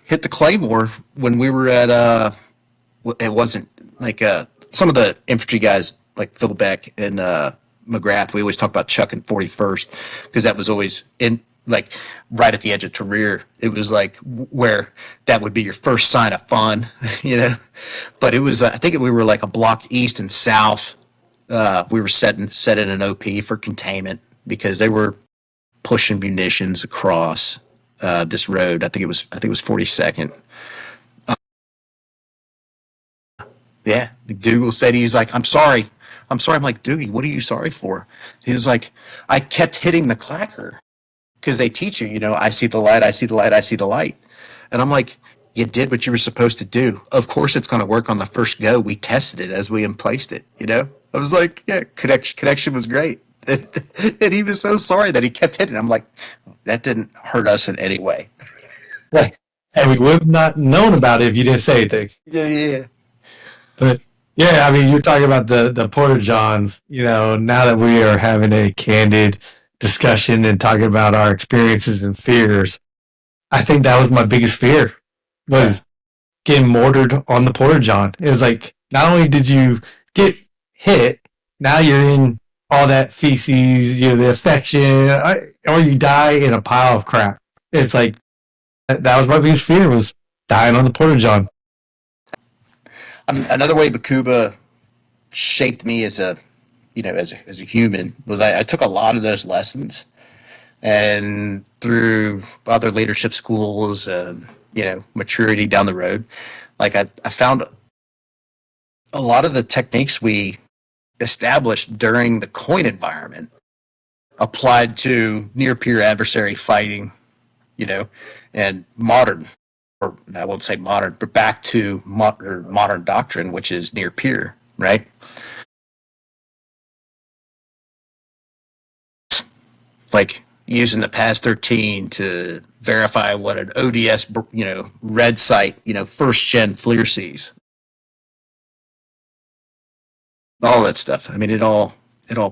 hit the Claymore when we were at it wasn't like some of the infantry guys like Phil Beck and McGrath. We always talk about Chuck and 41st because that was always in like right at the edge of Tahrir. It was like where that would be your first sign of fun, you know. But it was I think we were like a block east and south. We were set in an OP for containment because they were pushing munitions across this road. I think it was 42nd. Yeah, McDougal said he's like, I'm sorry. I'm sorry. I'm like, Doogie, what are you sorry for? He was like, I kept hitting the clacker because they teach you, I see the light, I see the light, I see the light. And I'm like, you did what you were supposed to do. Of course, it's going to work on the first go. We tested it as we emplaced it. I was like, yeah, connection was great. And he was so sorry that he kept hitting. I'm like, that didn't hurt us in any way.
Right. And we would have not known about it if you didn't say anything.
Yeah, yeah,
But yeah, I mean, you're talking about the Porter Johns. Now that we are having a candid discussion and talking about our experiences and fears, I think that was my biggest fear
yeah.
was getting mortared on the Porter John. It was like not only did you get hit, now you're in all that feces, the affection, or you die in a pile of crap. It's like that was my biggest fear was dying on the Porter John.
Another way Baqubah shaped me as a human was I took a lot of those lessons and through other leadership schools and maturity down the road, like I found a lot of the techniques we established during the coin environment applied to near peer adversary fighting, you know, and modern, or I won't say modern, but back to modern doctrine, which is near peer, right? Like using the PAS 13 to verify what an ODS, red site, first gen FLIR sees. All that stuff. I mean, it all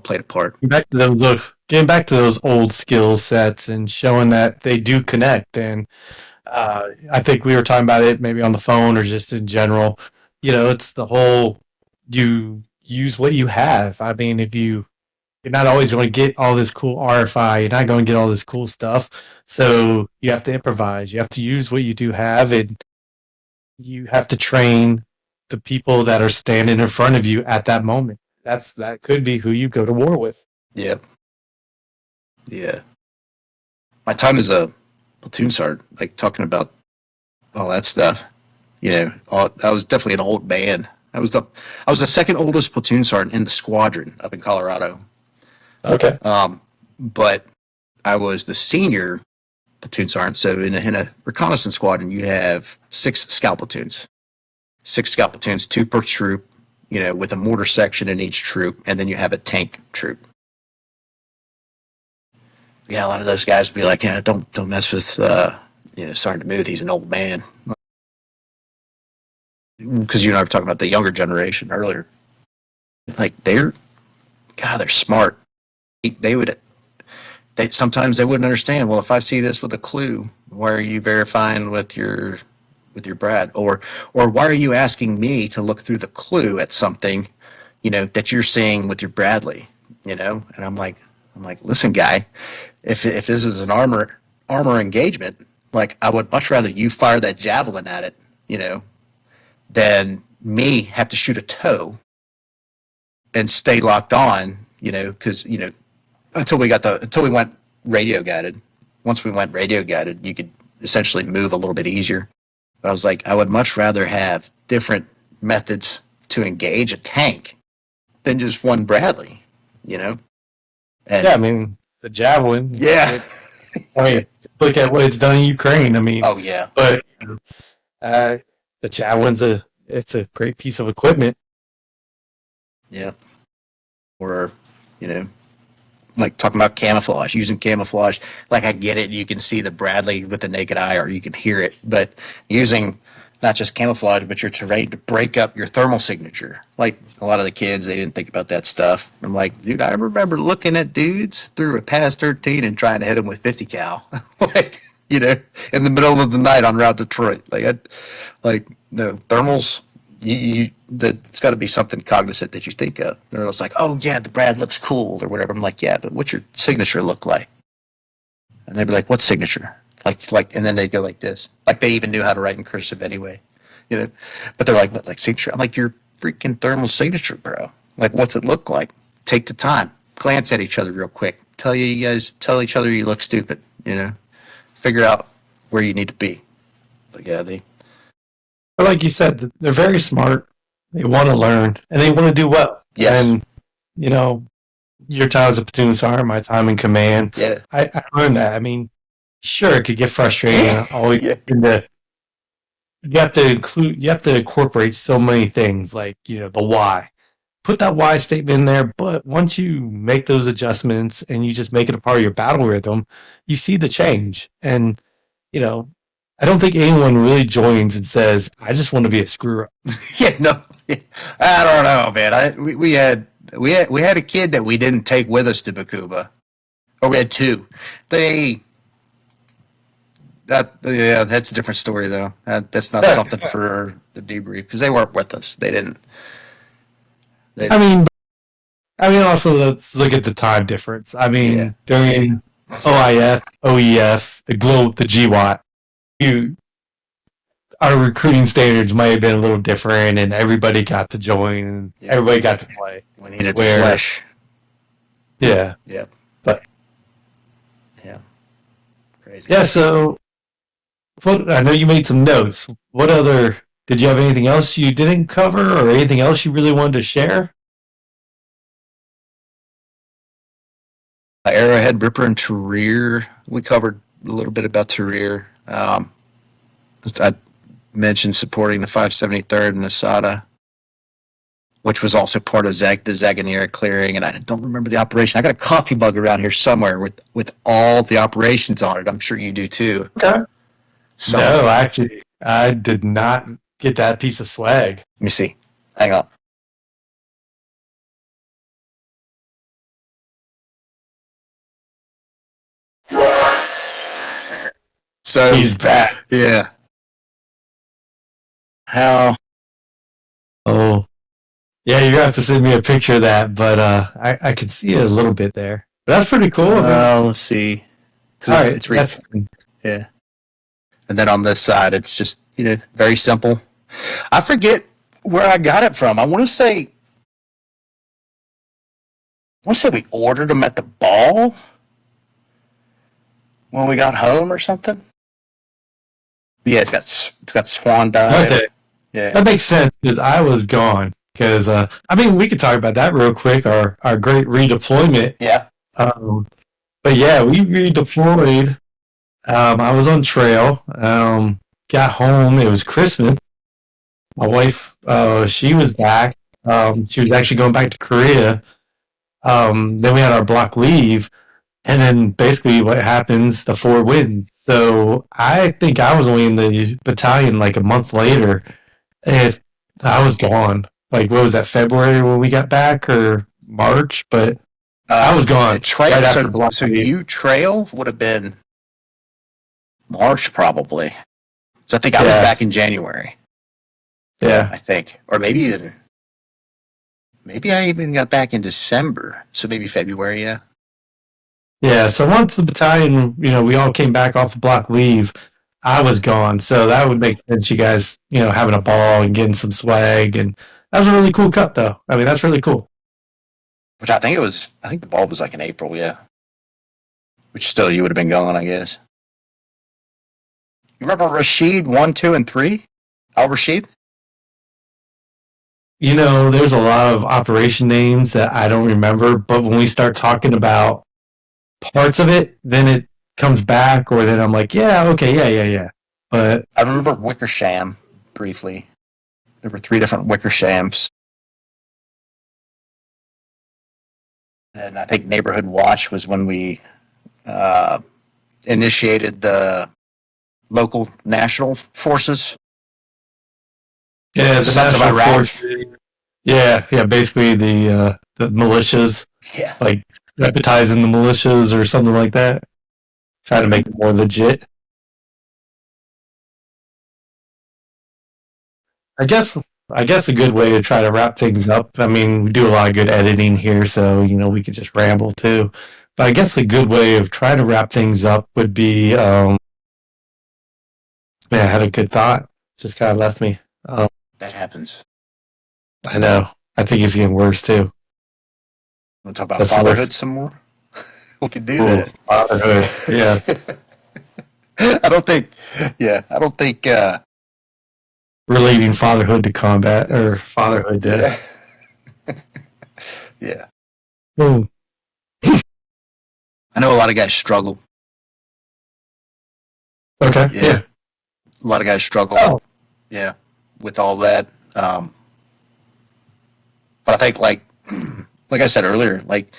played a part.
Getting back to those old skill sets and showing that they do connect. And I think we were talking about it maybe on the phone or just in general. It's the whole you use what you have. I mean, if you're not always going to get all this cool RFI, you're not going to get all this cool stuff. So you have to improvise. You have to use what you do have, and you have to train the people that are standing in front of you at that moment. That could be who you go to war with.
Yeah, yeah. My time as a platoon sergeant, like talking about all that stuff. I was definitely an old man. I was the second oldest platoon sergeant in the squadron up in Colorado.
Okay.
But I was the senior platoon sergeant. So in a reconnaissance squadron, you have six scout platoons, two per troop, with a mortar section in each troop, and then you have a tank troop. yeah, a lot of those guys would be like, yeah, don't mess with Sergeant Demuth. He's an old man. Because you and I were talking about the younger generation earlier. Like they're smart. They would sometimes they wouldn't understand. Well, if I see this with a clue, why are you verifying with your Brad, or why are you asking me to look through the clue at something, that you're seeing with your Bradley, And I'm like, listen, guy, if this is an armor engagement, like I would much rather you fire that javelin at it, than me have to shoot a toe and stay locked on, because until we went radio guided. Once we went radio guided, you could essentially move a little bit easier. But I was like, I would much rather have different methods to engage a tank than just one Bradley, And,
yeah, I mean the javelin.
Yeah.
I mean, look at what it's done in Ukraine. I mean,
oh yeah.
But the javelin's it's a great piece of equipment.
Yeah. Or, like talking about camouflage, using camouflage. Like I get it, you can see the Bradley with the naked eye, or you can hear it. But using not just camouflage, but your terrain to break up your thermal signature. Like a lot of the kids, they didn't think about that stuff. I'm like, dude, I remember looking at dudes through a PAS 13 and trying to hit them with 50 cal, like in the middle of the night on Route Detroit. No thermals. It's got to be something cognizant that you think of. Or it's like, oh yeah, the Brad looks cool or whatever. I'm like, yeah, but what's your signature look like? And they'd be like, what signature? And then they'd go like this. Like they even knew how to write in cursive anyway, But they're like, what, like signature? I'm like, your freaking thermal signature, bro. Like, what's it look like? Take the time, glance at each other real quick. Tell each other you look stupid. Figure out where you need to be. But yeah,
But like you said, they're very smart. They want to learn and they want to do well.
Yes.
And your time as a platoon sergeant, my time in command.
Yeah.
I learned that. I mean, sure, it could get frustrating. Always
Yeah.
you have to incorporate so many things, like the why. Put that why statement in there, but once you make those adjustments and you just make it a part of your battle rhythm, you see the change. And I don't think anyone really joins and says, "I just want to be a screw up."
Yeah, no, I don't know, man. We had a kid that we didn't take with us to Baqubah, or we had two. That's a different story though. That's not something for the debrief because they weren't with us. They didn't.
I mean, also let's look at the time difference. I mean, during OIF, OEF, the GWAT, our recruiting standards might have been a little different, and everybody got to join, and everybody got to play.
We needed flesh.
Yeah.
Yeah.
But
yeah, crazy.
Yeah. So, I know you made some notes. What other? Did you have anything else you didn't cover, or anything else you really wanted to share?
Arrowhead, Ripper, and Tahrir. We covered a little bit about Tahrir. I mentioned supporting the 573rd and Asada, which was also part of the Zaganira clearing, and I don't remember the operation. I got a coffee mug around here somewhere with all the operations on it. I'm sure you do too.
Okay. No, actually, I did not get that piece of swag.
Let me see. Hang on. So
he's back.
Yeah. How?
Oh, yeah. You're gonna have to send me a picture of that, but I could see it a little bit there. But that's pretty cool.
Let's see.
All right,
it's yeah. And then on this side, it's just very simple. I forget where I got it from. I want to say we ordered them at the ball when we got home or something. Yeah, it's got swan dive.
Okay.
Yeah,
that makes sense because I was gone. Because we could talk about that real quick. Our great redeployment.
Yeah.
But yeah, we redeployed. I was on trail. Got home. It was Christmas. My wife, she was back. She was actually going back to Korea. Then we had our block leave. And then basically what happens, the 4 wins. So I think I was only in the battalion like a month later. If I was gone, like what was that, February when we got back or March? But I was gone
Trail.
right after Block
So
Leave.
you trail would have been March probably. So I think I was
Yeah,
back in January.
yeah,
I think, or maybe I even got back in December. So maybe February. Yeah.
yeah. So once the battalion, we all came back off the Block Leave, I was gone. So that would make sense. You guys, having a ball and getting some swag, and that was a really cool cut, though. I mean, that's really cool.
Which I think it was. I think the ball was like in April. Yeah. Which still you would have been gone, I guess. You remember Rashid 1, 2, and 3? Al Rashid?
There's a lot of operation names that I don't remember, but when we start talking about parts of it, then it comes back, or then I'm like, yeah, okay, yeah. But
I remember Wickersham briefly. There were 3 different Wickershams. And I think Neighborhood Watch was when we uh, initiated the local national forces.
yeah,
The
the
Sons of
national
Iraq.
forces. Yeah, basically the militias,
Yeah.
like deputizing the militias or something like that, trying to make it more legit. I guess I guess a good way to try to wrap things up. I mean, we do a lot of good editing here, so we could just ramble too. But I guess a good way of trying to wrap things up would be, man, I had a good thought, just kind of left me.
That happens.
I know. I think it's getting worse too.
Want to talk about
That's the
fatherhood
worst.
some more? We could do
Ooh,
that.
fatherhood. Yeah.
I don't think, yeah, I don't think,
Relating fatherhood to combat or fatherhood to.
yeah, yeah.
Ooh.
I know a lot of guys struggle.
Okay.
Yeah.
Yeah.
A lot of guys struggle.
Oh.
Yeah. With all that. But I think, like I said earlier, like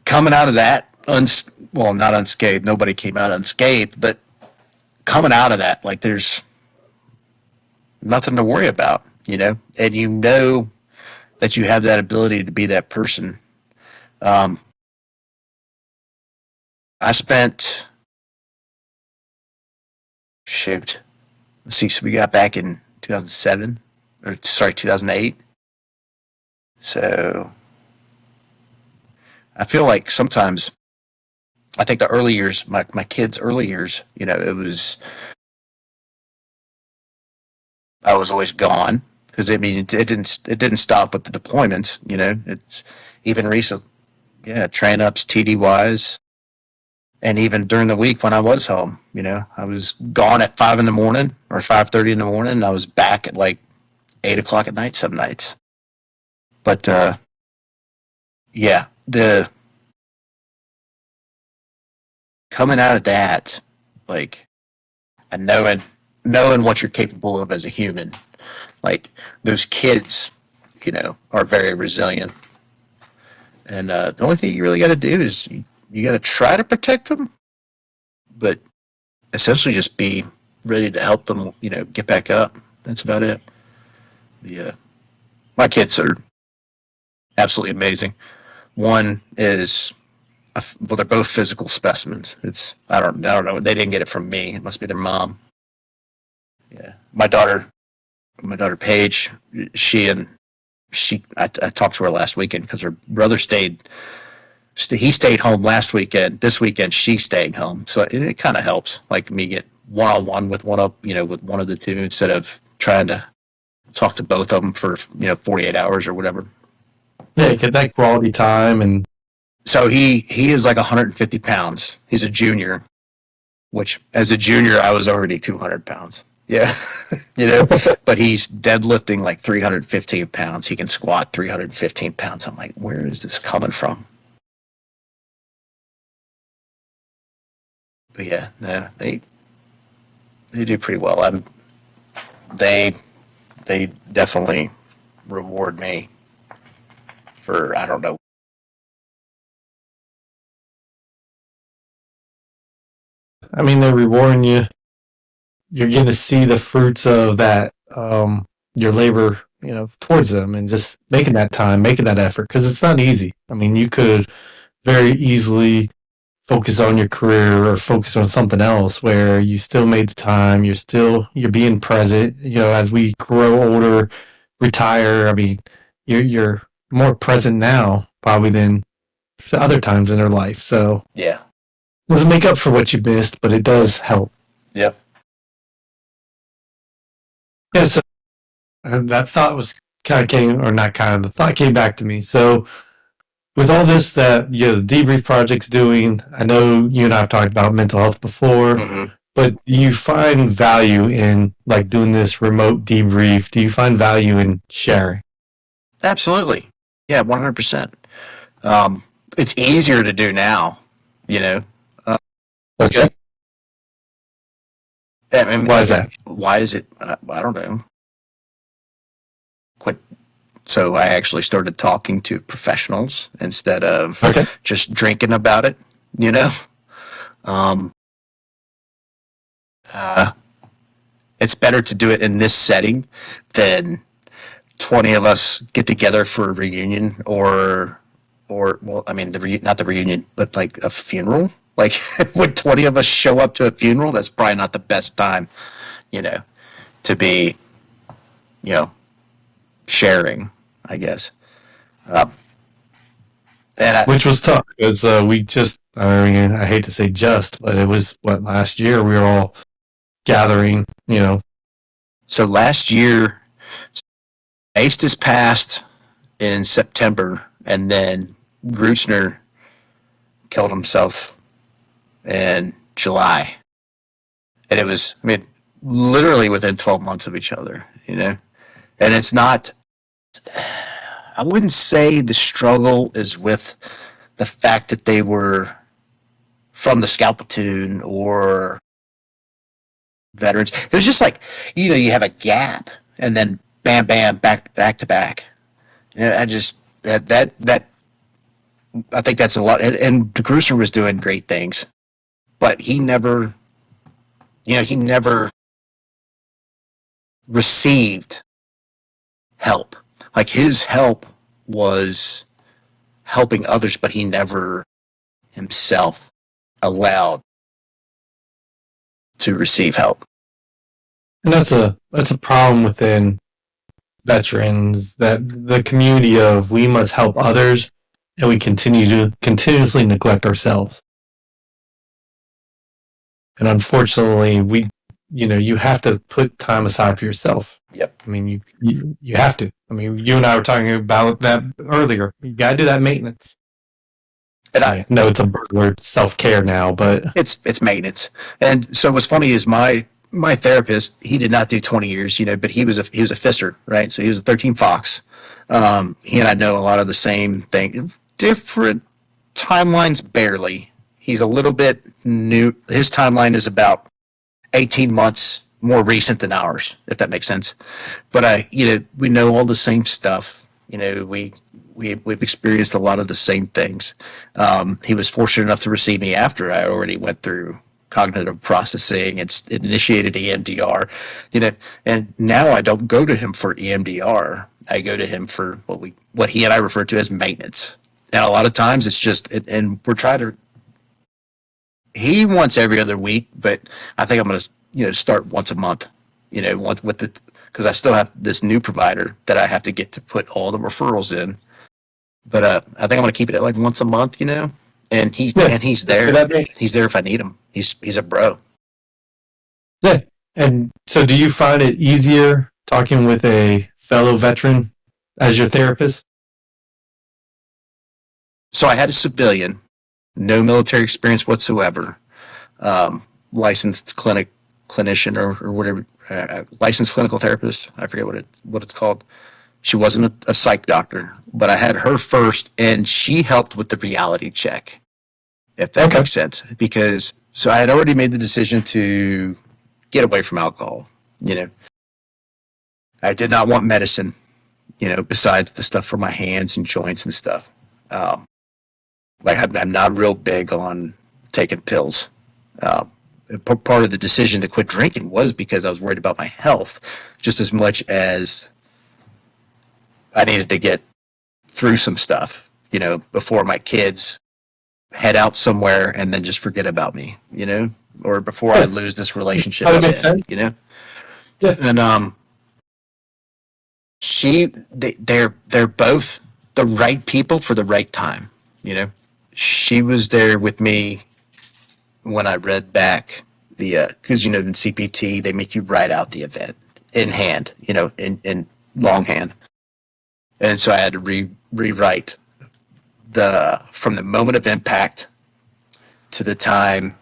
coming out of that, well, not unscathed. Nobody came out unscathed, but coming out of that, like there's nothing to worry about, and you know that you have that ability to be that person. Um, I spent, shoot, let's see, so we got back in 2007, or sorry, 2008. So I feel like sometimes, I think the early years, my kids' early years, it was, I was always gone because I mean it didn't stop with the deployments. It's even recent, yeah, train ups, TDYs, and even during the week when I was home, I was gone at 5 in the morning or 5:30 in the morning, and I was back at like 8 o'clock at night some nights. But yeah, the coming out of that, like, and knowing what you're capable of as a human, like those kids, are very resilient. And the only thing you really got to do is you got to try to protect them, but essentially just be ready to help them, get back up. That's about it. The My kids are absolutely amazing. One is well, they're both physical specimens. I don't know. They didn't get it from me. It must be their mom. Yeah, my daughter Paige. I talked to her last weekend because her brother he stayed home last weekend. This weekend, she's staying home, so it kind of helps. Like me get one on one with with one of the two instead of trying to talk to both of them for 48 hours or whatever.
Yeah, get that quality time and
So he is like 150 pounds. He's a junior, which as a junior I was already 200 pounds. Yeah, but he's deadlifting like 315 pounds. He can squat 315 pounds. I'm like, where is this coming from? But yeah, no, they do pretty well. They they definitely reward me for I don't know
I mean, they're rewarding you. You're getting to see the fruits of that, your labor, towards them, and just making that time, making that effort, because it's not easy. I mean, you could very easily focus on your career or focus on something else where you still made the time, you're being present. As we grow older, retire, I mean, you're more present now probably than other times in their life. So
Yeah.
it doesn't make up for what you missed, but it does help.
Yep.
Yeah, so that thought was kind of came, or not kind of, the thought came back to me. So with all this that the Debrief project's doing, I know you and I have talked about mental health before, but you find value in like doing this remote debrief? Do you find value in sharing?
Absolutely. Yeah, 100%. It's easier to do now,
Okay.
I mean,
Why is that?
Why is it? I don't know. So I actually started talking to professionals instead of just drinking about it, It's better to do it in this setting than 20 of us get together for a reunion or well, I mean, not the reunion, but like a funeral. Like when 20 of us show up to a funeral, that's probably not the best time, to be, sharing, I guess.
Which was tough because I mean, I hate to say just, but it was last year we were all gathering,
So last year, Ace passed in September, and then Gruchner killed himself in July. And it was, I mean, literally within 12 months of each other, And it's not, I wouldn't say the struggle is with the fact that they were from the scout platoon or veterans. It was just like, you have a gap and then bam, bam, back to back. I just, that I think that's a lot. And DeGruser was doing great things, but he never received help. Like his help was helping others, but he never himself allowed to receive help.
And that's a problem within veterans, that the community of we must help others and we continuously neglect ourselves. And unfortunately, you have to put time aside for yourself.
Yep.
I mean, you have to. I mean, you and I were talking about that earlier. You got to do that maintenance. And I know it's a word, self-care now, but
it's maintenance. And so what's funny is my therapist, he did not do 20 years, but he was a fister, right? So he was a 13 Fox. He and I know a lot of the same thing, different timelines, barely. He's a little bit new. His timeline is about 18 months more recent than ours, if that makes sense. But we know all the same stuff. We've experienced a lot of the same things. He was fortunate enough to receive me after I already went through cognitive processing and initiated EMDR, and now I don't go to him for EMDR. I go to him for what he and I refer to as maintenance. And a lot of times it's just, and we're trying to, he wants every other week, but I think I'm going to, start once a month, because I still have this new provider that I have to get to put all the referrals in. But I think I'm going to keep it at like once a month, and he's there. He's there if I need him. He's a bro.
Yeah. And so do you find it easier talking with a fellow veteran as your therapist?
So I had a civilian, no military experience whatsoever, licensed clinician or whatever, licensed clinical therapist. I forget what it's called. She wasn't a psych doctor, but I had her first, and she helped with the reality check, if that makes sense. Because so I had already made the decision to get away from alcohol. I did not want medicine, besides the stuff for my hands and joints and stuff. Like I'm not real big on taking pills. part of the decision to quit drinking was because I was worried about my health just as much as I needed to get through some stuff, before my kids head out somewhere and then just forget about me, or before I lose this relationship
That
I'm
makes sense.
in,
Yeah.
And they're both the right people for the right time, She was there with me when I read back because in CPT they make you write out the event in hand, in longhand, and so I had to rewrite from the moment of impact to the time,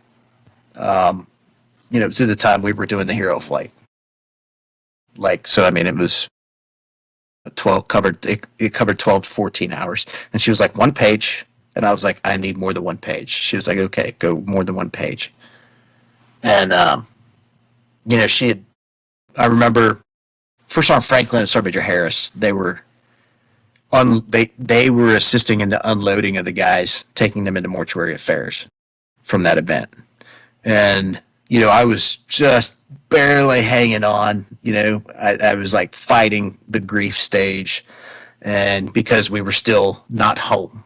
to the time we were doing the hero flight. So I mean, it was 12 covered. It covered 12 to 14 hours, and she was like, 1 page, and I was like, I need more than 1 page. She was like, okay, go more than 1 page, and she had. I remember First Sergeant Franklin and Sergeant Major Harris. They were they were assisting in the unloading of the guys, taking them into mortuary affairs from that event. And, I was just barely hanging on, I was like fighting the grief stage. And because we were still not home,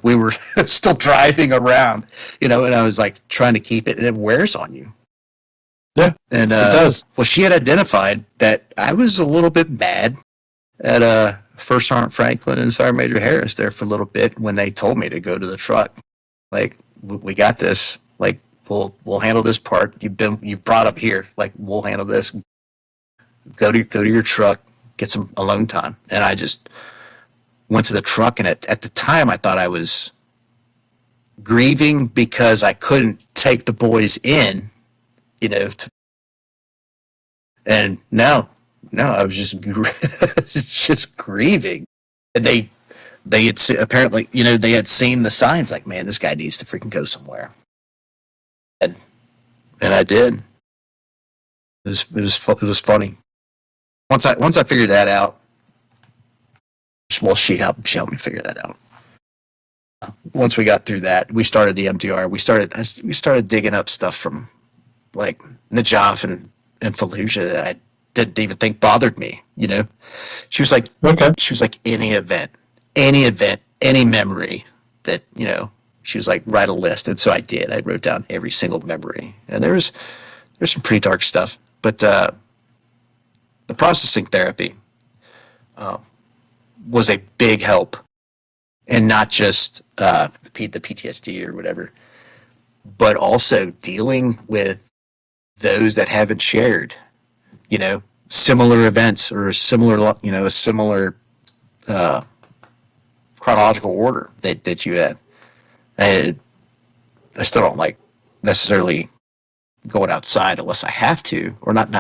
we were still driving around, and I was like trying to keep it, and it wears on you.
Yeah,
and
it does.
Well, she had identified that I was a little bit mad at First Sergeant Franklin and Sergeant Major Harris there for a little bit when they told me to go to the truck. Like, we got this. Like, we'll handle this part. You brought up here. Like, we'll handle this. Go to your truck. Get some alone time. And I just went to the truck. And at the time, I thought I was grieving because I couldn't take the boys in. And no, I was just grieving. And they had apparently, they had seen the signs like, man, this guy needs to freaking go somewhere. And I did. It was funny. Once I figured that out, well, she helped me figure that out. Once we got through that, we started the MDR. We started digging up stuff from like Najaf and Fallujah that I didn't even think bothered me. She was like,
okay.
She was like, any event, any memory that she was like, write a list. And so I did. I wrote down every single memory, and there's some pretty dark stuff. But the processing therapy was a big help, and not just the PTSD or whatever, but also dealing with those that haven't shared, similar events or a similar chronological order that you have. And I still don't like necessarily going outside unless I have to, or not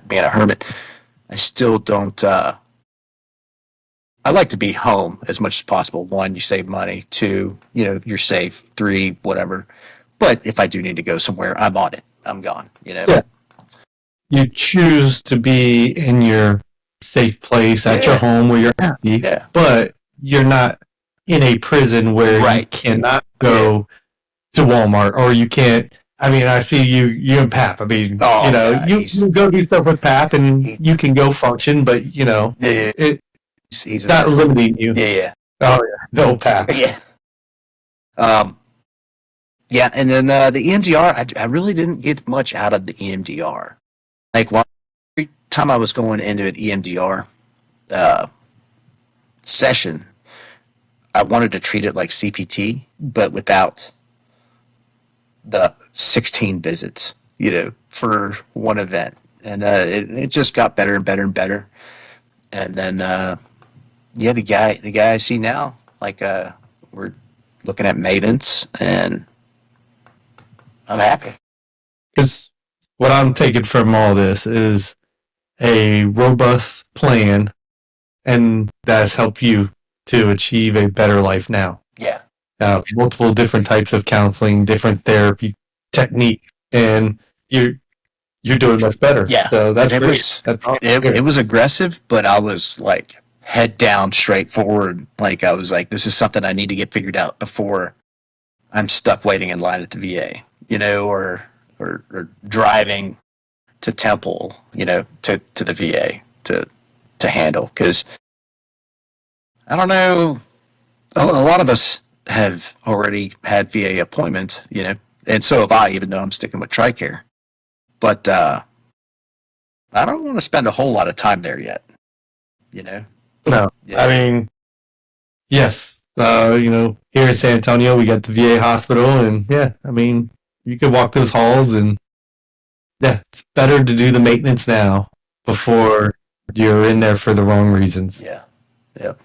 being a hermit. I still don't. I like to be home as much as possible. 1, you save money. 2, you're safe. 3, whatever. But if I do need to go somewhere, I'm on it. I'm gone.
Yeah. You choose to be in your safe place at your home where you're happy, but you're not in a prison where you cannot go to Walmart, or you can't. I mean, I see you and Pap. I mean, you go do stuff with Pap, and you can go function, but it's not limiting you.
Yeah.
Oh yeah, no Pap.
Yeah. Yeah, and then the EMDR, I really didn't get much out of the EMDR. Like, every time I was going into an EMDR session, I wanted to treat it like CPT, but without the 16 visits, for one event. And it just got better and better and better. And then, the guy I see now, like, we're looking at Mavens, and I'm happy.
Because what I'm taking from all this is a robust plan, and that's helped you to achieve a better life now.
Yeah.
Multiple different types of counseling, different therapy technique, and you're doing much better.
Yeah.
So that's
great. It was aggressive, but I was like head down, straightforward. Like, I was like, this is something I need to get figured out before I'm stuck waiting in line at the VA. or driving to Temple, to the VA to handle. Because I don't know, a lot of us have already had VA appointments, and so have I, even though I'm sticking with TRICARE. But I don't want to spend a whole lot of time there yet,
No,
Yeah.
I mean, yes. Here in San Antonio, we got the VA hospital, and yeah, I mean, you could walk those halls, and yeah, it's better to do the maintenance now before you're in there for the wrong reasons.
Yeah. Yep.